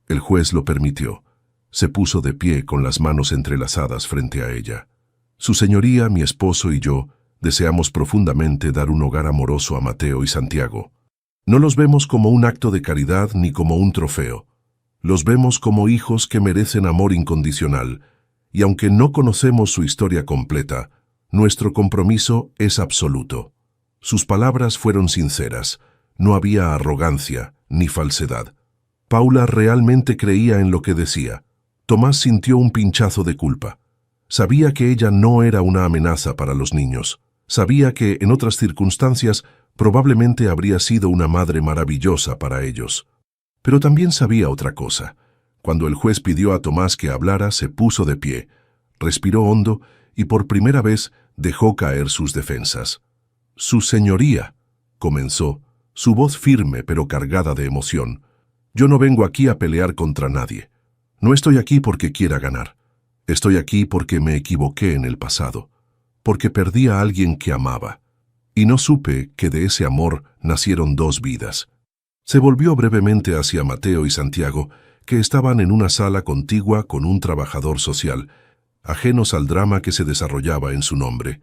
El juez lo permitió. Se puso de pie con las manos entrelazadas frente a ella. Su señoría, mi esposo y yo deseamos profundamente dar un hogar amoroso a Mateo y Santiago. No los vemos como un acto de caridad ni como un trofeo. Los vemos como hijos que merecen amor incondicional, y aunque no conocemos su historia completa, nuestro compromiso es absoluto. Sus palabras fueron sinceras, no había arrogancia ni falsedad. Paula realmente creía en lo que decía. Tomás sintió un pinchazo de culpa. Sabía que ella no era una amenaza para los niños. Sabía que, en otras circunstancias, probablemente habría sido una madre maravillosa para ellos. Pero también sabía otra cosa. Cuando el juez pidió a Tomás que hablara, se puso de pie, respiró hondo y por primera vez dejó caer sus defensas. «Su señoría», comenzó, su voz firme pero cargada de emoción. «Yo no vengo aquí a pelear contra nadie. No estoy aquí porque quiera ganar. Estoy aquí porque me equivoqué en el pasado. porque perdí a alguien que amaba. Y no supe que de ese amor nacieron 2 vidas. Se volvió brevemente hacia Mateo y Santiago, que estaban en una sala contigua con un trabajador social, ajenos al drama que se desarrollaba en su nombre.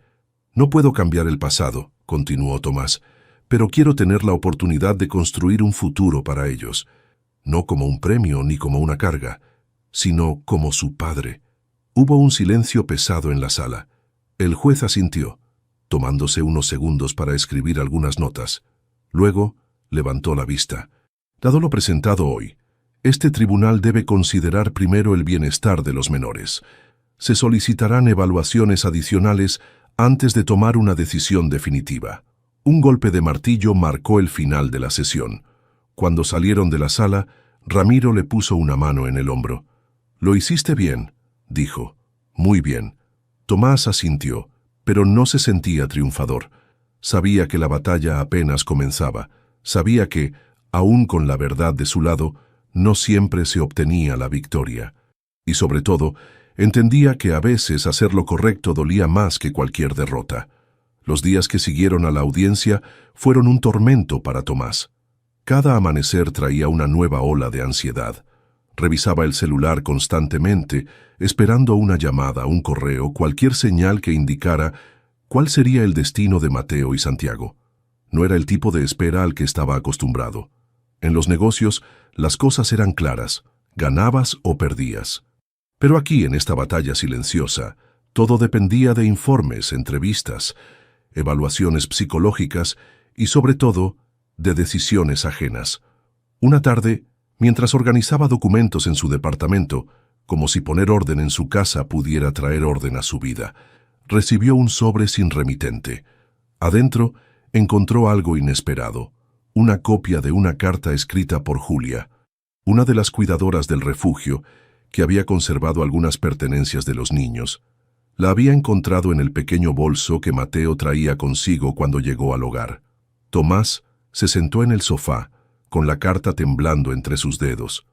«No puedo cambiar el pasado», continuó Tomás, «pero quiero tener la oportunidad de construir un futuro para ellos, no como un premio ni como una carga, sino como su padre». Hubo un silencio pesado en la sala. El juez asintió, tomándose unos segundos para escribir algunas notas. Luego levantó la vista. «Dado lo presentado hoy, este tribunal debe considerar primero el bienestar de los menores. Se solicitarán evaluaciones adicionales antes de tomar una decisión definitiva». Un golpe de martillo marcó el final de la sesión. Cuando salieron de la sala, Ramiro le puso una mano en el hombro. «Lo hiciste bien», dijo. «Muy bien». Tomás asintió, pero no se sentía triunfador. Sabía que la batalla apenas comenzaba. Sabía que, aún con la verdad de su lado, no siempre se obtenía la victoria. Y sobre todo, entendía que a veces hacer lo correcto dolía más que cualquier derrota. Los días que siguieron a la audiencia fueron un tormento para Tomás. Cada amanecer traía una nueva ola de ansiedad. Revisaba el celular constantemente, esperando una llamada, un correo, cualquier señal que indicara cuál sería el destino de Mateo y Santiago. No era el tipo de espera al que estaba acostumbrado. En los negocios, las cosas eran claras, ganabas o perdías. Pero aquí, en esta batalla silenciosa, todo dependía de informes, entrevistas, evaluaciones psicológicas y, sobre todo, de decisiones ajenas. Una tarde, mientras organizaba documentos en su departamento, como si poner orden en su casa pudiera traer orden a su vida, recibió un sobre sin remitente. Adentro encontró algo inesperado, una copia de una carta escrita por Julia, una de las cuidadoras del refugio, que había conservado algunas pertenencias de los niños. La había encontrado en el pequeño bolso que Mateo traía consigo cuando llegó al hogar. Tomás se sentó en el sofá, con la carta temblando entre sus dedos.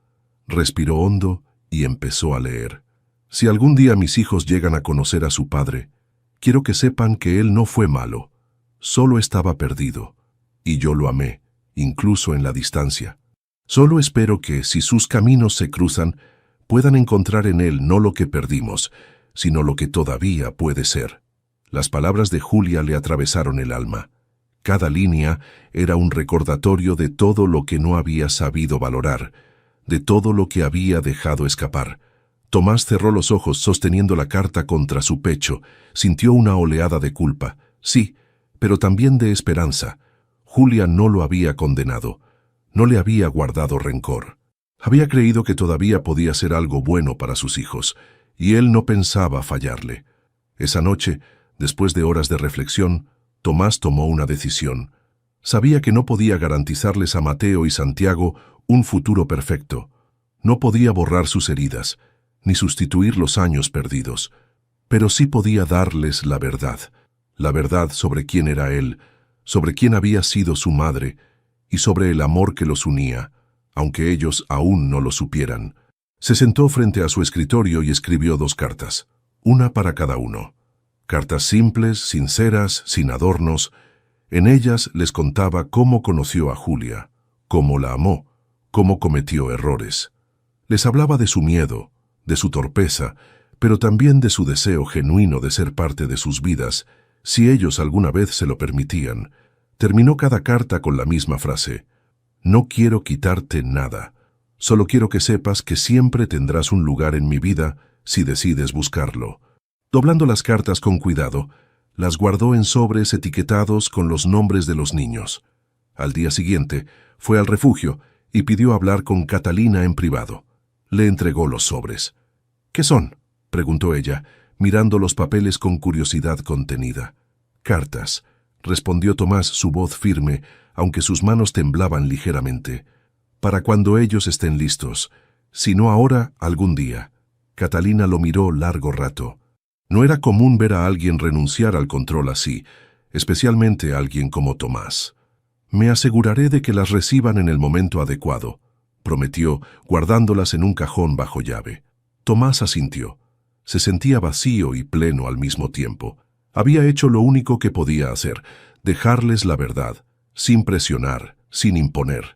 Respiró hondo y empezó a leer. «Si algún día mis hijos llegan a conocer a su padre, quiero que sepan que él no fue malo, solo estaba perdido, y yo lo amé, incluso en la distancia. Solo espero que, si sus caminos se cruzan, puedan encontrar en él no lo que perdimos, sino lo que todavía puede ser». Las palabras de Julia le atravesaron el alma. Cada línea era un recordatorio de todo lo que no había sabido valorar, de todo lo que había dejado escapar. Tomás cerró los ojos sosteniendo la carta contra su pecho. Sintió una oleada de culpa, sí, pero también de esperanza. Julia no lo había condenado, no le había guardado rencor. Había creído que todavía podía ser algo bueno para sus hijos, y él no pensaba fallarle. Esa noche, después de horas de reflexión, Tomás tomó una decisión. Sabía que no podía garantizarles a Mateo y Santiago un futuro perfecto. No podía borrar sus heridas, ni sustituir los años perdidos, pero sí podía darles la verdad sobre quién era él, sobre quién había sido su madre y sobre el amor que los unía, aunque ellos aún no lo supieran. Se sentó frente a su escritorio y escribió 2 cartas, una para cada uno. Cartas simples, sinceras, sin adornos. En ellas les contaba cómo conoció a Julia, cómo la amó, cómo cometió errores. Les hablaba de su miedo, de su torpeza, pero también de su deseo genuino de ser parte de sus vidas, si ellos alguna vez se lo permitían. Terminó cada carta con la misma frase: «No quiero quitarte nada. Solo quiero que sepas que siempre tendrás un lugar en mi vida si decides buscarlo». Doblando las cartas con cuidado, las guardó en sobres etiquetados con los nombres de los niños. Al día siguiente, fue al refugio y pidió hablar con Catalina en privado. Le entregó los sobres. «¿Qué son?», preguntó ella, mirando los papeles con curiosidad contenida. «Cartas», respondió Tomás, su voz firme, aunque sus manos temblaban ligeramente. «Para cuando ellos estén listos. Si no ahora, algún día». Catalina lo miró largo rato. No era común ver a alguien renunciar al control así, especialmente a alguien como Tomás. «Me aseguraré de que las reciban en el momento adecuado», prometió, guardándolas en un cajón bajo llave. Tomás asintió. Se sentía vacío y pleno al mismo tiempo. Había hecho lo único que podía hacer, dejarles la verdad, sin presionar, sin imponer.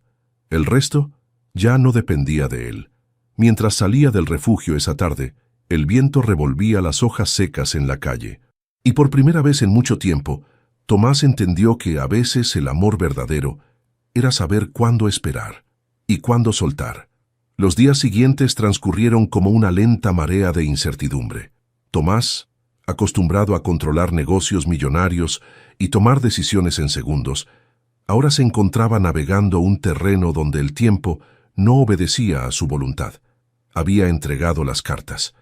El resto ya no dependía de él. Mientras salía del refugio esa tarde, el viento revolvía las hojas secas en la calle. Y por primera vez en mucho tiempo, Tomás entendió que a veces el amor verdadero era saber cuándo esperar y cuándo soltar. Los días siguientes transcurrieron como una lenta marea de incertidumbre. Tomás, acostumbrado a controlar negocios millonarios y tomar decisiones en segundos, ahora se encontraba navegando un terreno donde el tiempo no obedecía a su voluntad. Había entregado las cartas.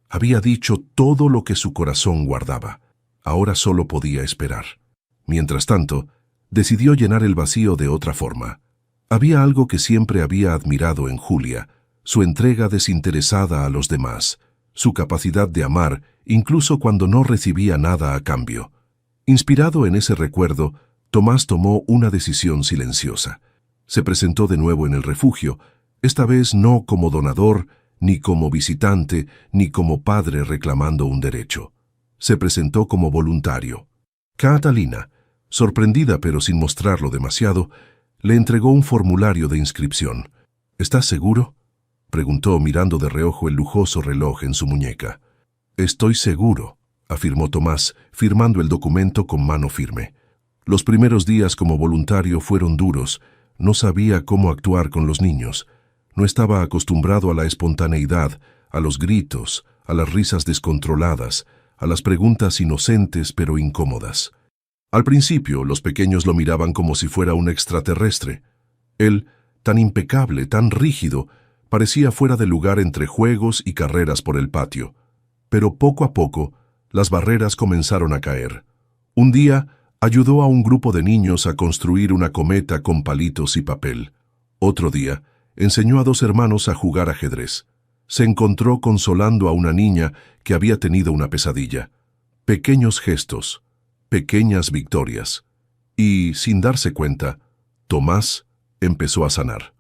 Había dicho todo lo que su corazón guardaba. Ahora solo podía esperar. Mientras tanto, decidió llenar el vacío de otra forma. Había algo que siempre había admirado en Julia, su entrega desinteresada a los demás, su capacidad de amar incluso cuando no recibía nada a cambio. Inspirado en ese recuerdo, Tomás tomó una decisión silenciosa. Se presentó de nuevo en el refugio, esta vez no como donador, ni como visitante, ni como padre reclamando un derecho. Se presentó como voluntario. Catalina, sorprendida pero sin mostrarlo demasiado, le entregó un formulario de inscripción. ¿Estás seguro?, preguntó mirando de reojo el lujoso reloj en su muñeca. Estoy seguro, afirmó Tomás, firmando el documento con mano firme. Los primeros días como voluntario fueron duros. No sabía cómo actuar con los niños. No estaba acostumbrado a la espontaneidad, a los gritos, a las risas descontroladas, a las preguntas inocentes pero incómodas. Al principio, los pequeños lo miraban como si fuera un extraterrestre. Él, tan impecable, tan rígido, parecía fuera de lugar entre juegos y carreras por el patio. Pero poco a poco, las barreras comenzaron a caer. Un día, ayudó a un grupo de niños a construir una cometa con palitos y papel. Otro día, enseñó a 2 hermanos a jugar ajedrez. Se encontró consolando a una niña que había tenido una pesadilla. Pequeños gestos, pequeñas victorias. Y, sin darse cuenta, Tomás empezó a sanar.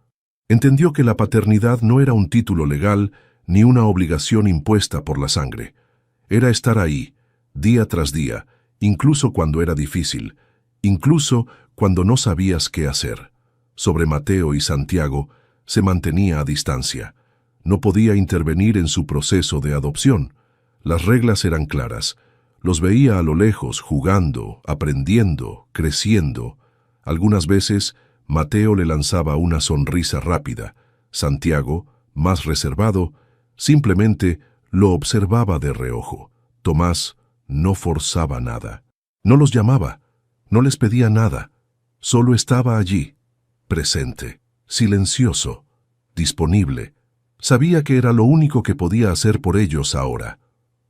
Entendió que la paternidad no era un título legal ni una obligación impuesta por la sangre. Era estar ahí, día tras día, incluso cuando era difícil, incluso cuando no sabías qué hacer. Sobre Mateo y Santiago se mantenía a distancia. No podía intervenir en su proceso de adopción. Las reglas eran claras. Los veía a lo lejos, jugando, aprendiendo, creciendo. Algunas veces, Mateo le lanzaba una sonrisa rápida. Santiago, más reservado, simplemente lo observaba de reojo. Tomás no forzaba nada. No los llamaba, no les pedía nada. Solo estaba allí, presente, silencioso, disponible. Sabía que era lo único que podía hacer por ellos ahora.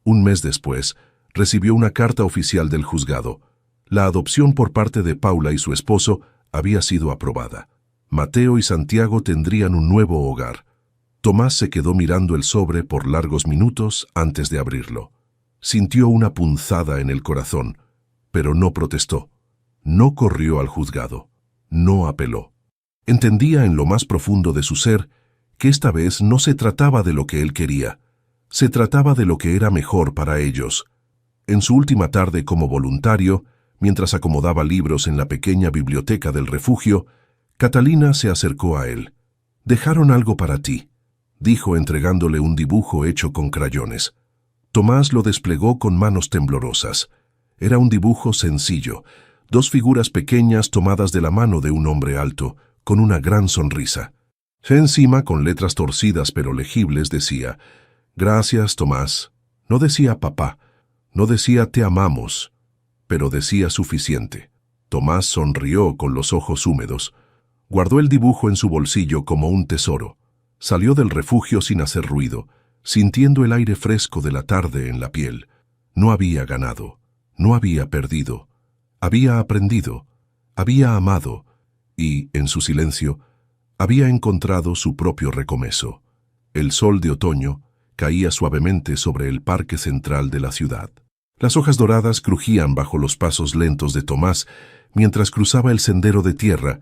Un mes después, recibió una carta oficial del juzgado. La adopción por parte de Paula y su esposo había sido aprobada. Mateo y Santiago tendrían un nuevo hogar. Tomás se quedó mirando el sobre por largos minutos antes de abrirlo. Sintió una punzada en el corazón, pero no protestó. No corrió al juzgado. No apeló. Entendía en lo más profundo de su ser que esta vez no se trataba de lo que él quería. Se trataba de lo que era mejor para ellos. En su última tarde como voluntario, mientras acomodaba libros en la pequeña biblioteca del refugio, Catalina se acercó a él. «Dejaron algo para ti», dijo entregándole un dibujo hecho con crayones. Tomás lo desplegó con manos temblorosas. Era un dibujo sencillo, 2 figuras pequeñas tomadas de la mano de un hombre alto, con una gran sonrisa. Encima, con letras torcidas pero legibles, decía: «Gracias, Tomás». No decía papá, no decía te amamos, pero decía suficiente. Tomás sonrió con los ojos húmedos. Guardó el dibujo en su bolsillo como un tesoro. Salió del refugio sin hacer ruido, sintiendo el aire fresco de la tarde en la piel. No había ganado, no había perdido. Había aprendido, había amado y, en su silencio, había encontrado su propio recomezo. El sol de otoño caía suavemente sobre el parque central de la ciudad. Las hojas doradas crujían bajo los pasos lentos de Tomás mientras cruzaba el sendero de tierra,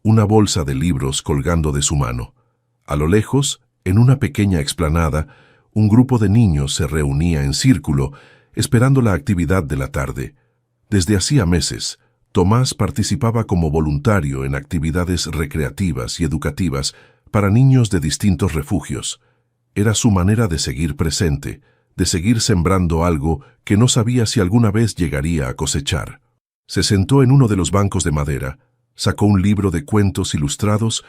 una bolsa de libros colgando de su mano. A lo lejos, en una pequeña explanada, un grupo de niños se reunía en círculo, esperando la actividad de la tarde. Desde hacía meses, Tomás participaba como voluntario en actividades recreativas y educativas para niños de distintos refugios. Era su manera de seguir presente, de seguir sembrando algo que no sabía si alguna vez llegaría a cosechar. Se sentó en uno de los bancos de madera, sacó un libro de cuentos ilustrados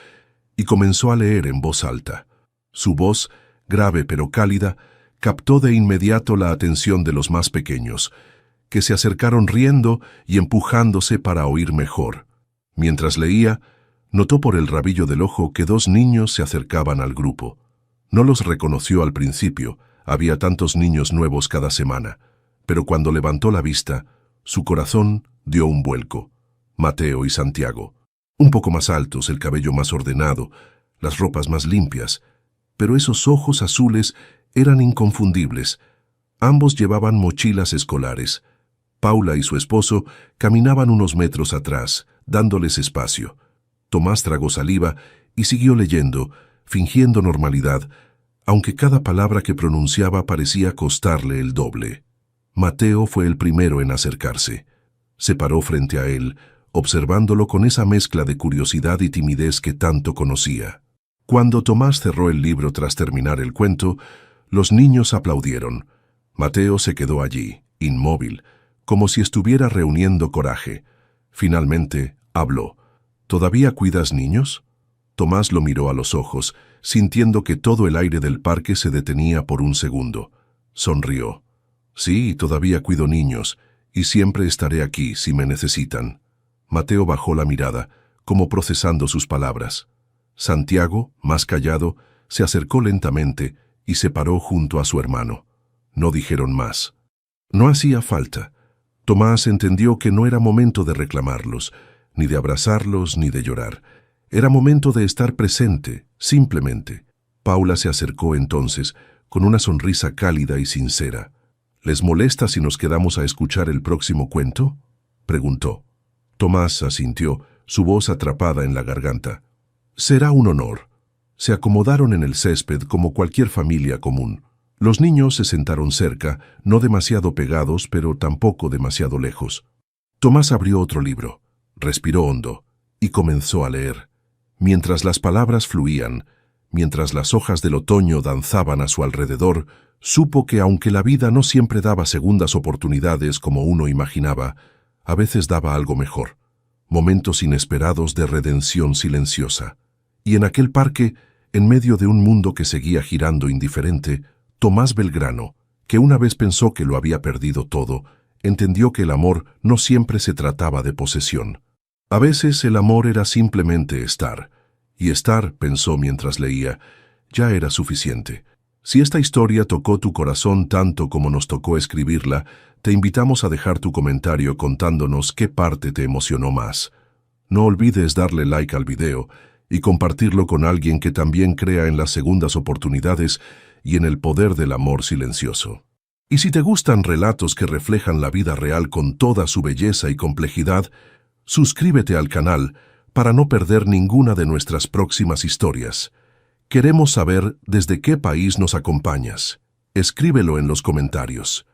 y comenzó a leer en voz alta. Su voz, grave pero cálida, captó de inmediato la atención de los más pequeños, que se acercaron riendo y empujándose para oír mejor. Mientras leía, notó por el rabillo del ojo que dos niños se acercaban al grupo. No los reconoció al principio, había tantos niños nuevos cada semana, pero cuando levantó la vista, su corazón dio un vuelco. Mateo y Santiago, un poco más altos, el cabello más ordenado, las ropas más limpias, pero esos ojos azules eran inconfundibles. Ambos llevaban mochilas escolares. Paula y su esposo caminaban unos metros atrás, dándoles espacio. Tomás tragó saliva y siguió leyendo, fingiendo normalidad, aunque cada palabra que pronunciaba parecía costarle el doble. Mateo fue el primero en acercarse. Se paró frente a él, observándolo con esa mezcla de curiosidad y timidez que tanto conocía. Cuando Tomás cerró el libro tras terminar el cuento, los niños aplaudieron. Mateo se quedó allí, inmóvil, como si estuviera reuniendo coraje. Finalmente, habló. ¿Todavía cuidas niños? Tomás lo miró a los ojos, sintiendo que todo el aire del parque se detenía por un segundo. Sonrió. Sí, todavía cuido niños, y siempre estaré aquí si me necesitan. Mateo bajó la mirada, como procesando sus palabras. Santiago, más callado, se acercó lentamente y se paró junto a su hermano. No dijeron más. No hacía falta. Tomás entendió que no era momento de reclamarlos, ni de abrazarlos, ni de llorar. Era momento de estar presente, simplemente. Paula se acercó entonces, con una sonrisa cálida y sincera. ¿Les molesta si nos quedamos a escuchar el próximo cuento?, preguntó. Tomás asintió, su voz atrapada en la garganta. Será un honor. Se acomodaron en el césped como cualquier familia común. Los niños se sentaron cerca, no demasiado pegados, pero tampoco demasiado lejos. Tomás abrió otro libro, respiró hondo y comenzó a leer. Mientras las palabras fluían, mientras las hojas del otoño danzaban a su alrededor, supo que aunque la vida no siempre daba segundas oportunidades como uno imaginaba, a veces daba algo mejor, momentos inesperados de redención silenciosa. Y en aquel parque, en medio de un mundo que seguía girando indiferente, Tomás Belgrano, que una vez pensó que lo había perdido todo, entendió que el amor no siempre se trataba de posesión. A veces el amor era simplemente estar, y estar, pensó mientras leía, ya era suficiente. Si esta historia tocó tu corazón tanto como nos tocó escribirla, te invitamos a dejar tu comentario contándonos qué parte te emocionó más. No olvides darle like al video y compartirlo con alguien que también crea en las segundas oportunidades y en el poder del amor silencioso. Y si te gustan relatos que reflejan la vida real con toda su belleza y complejidad, suscríbete al canal para no perder ninguna de nuestras próximas historias. Queremos saber desde qué país nos acompañas. Escríbelo en los comentarios.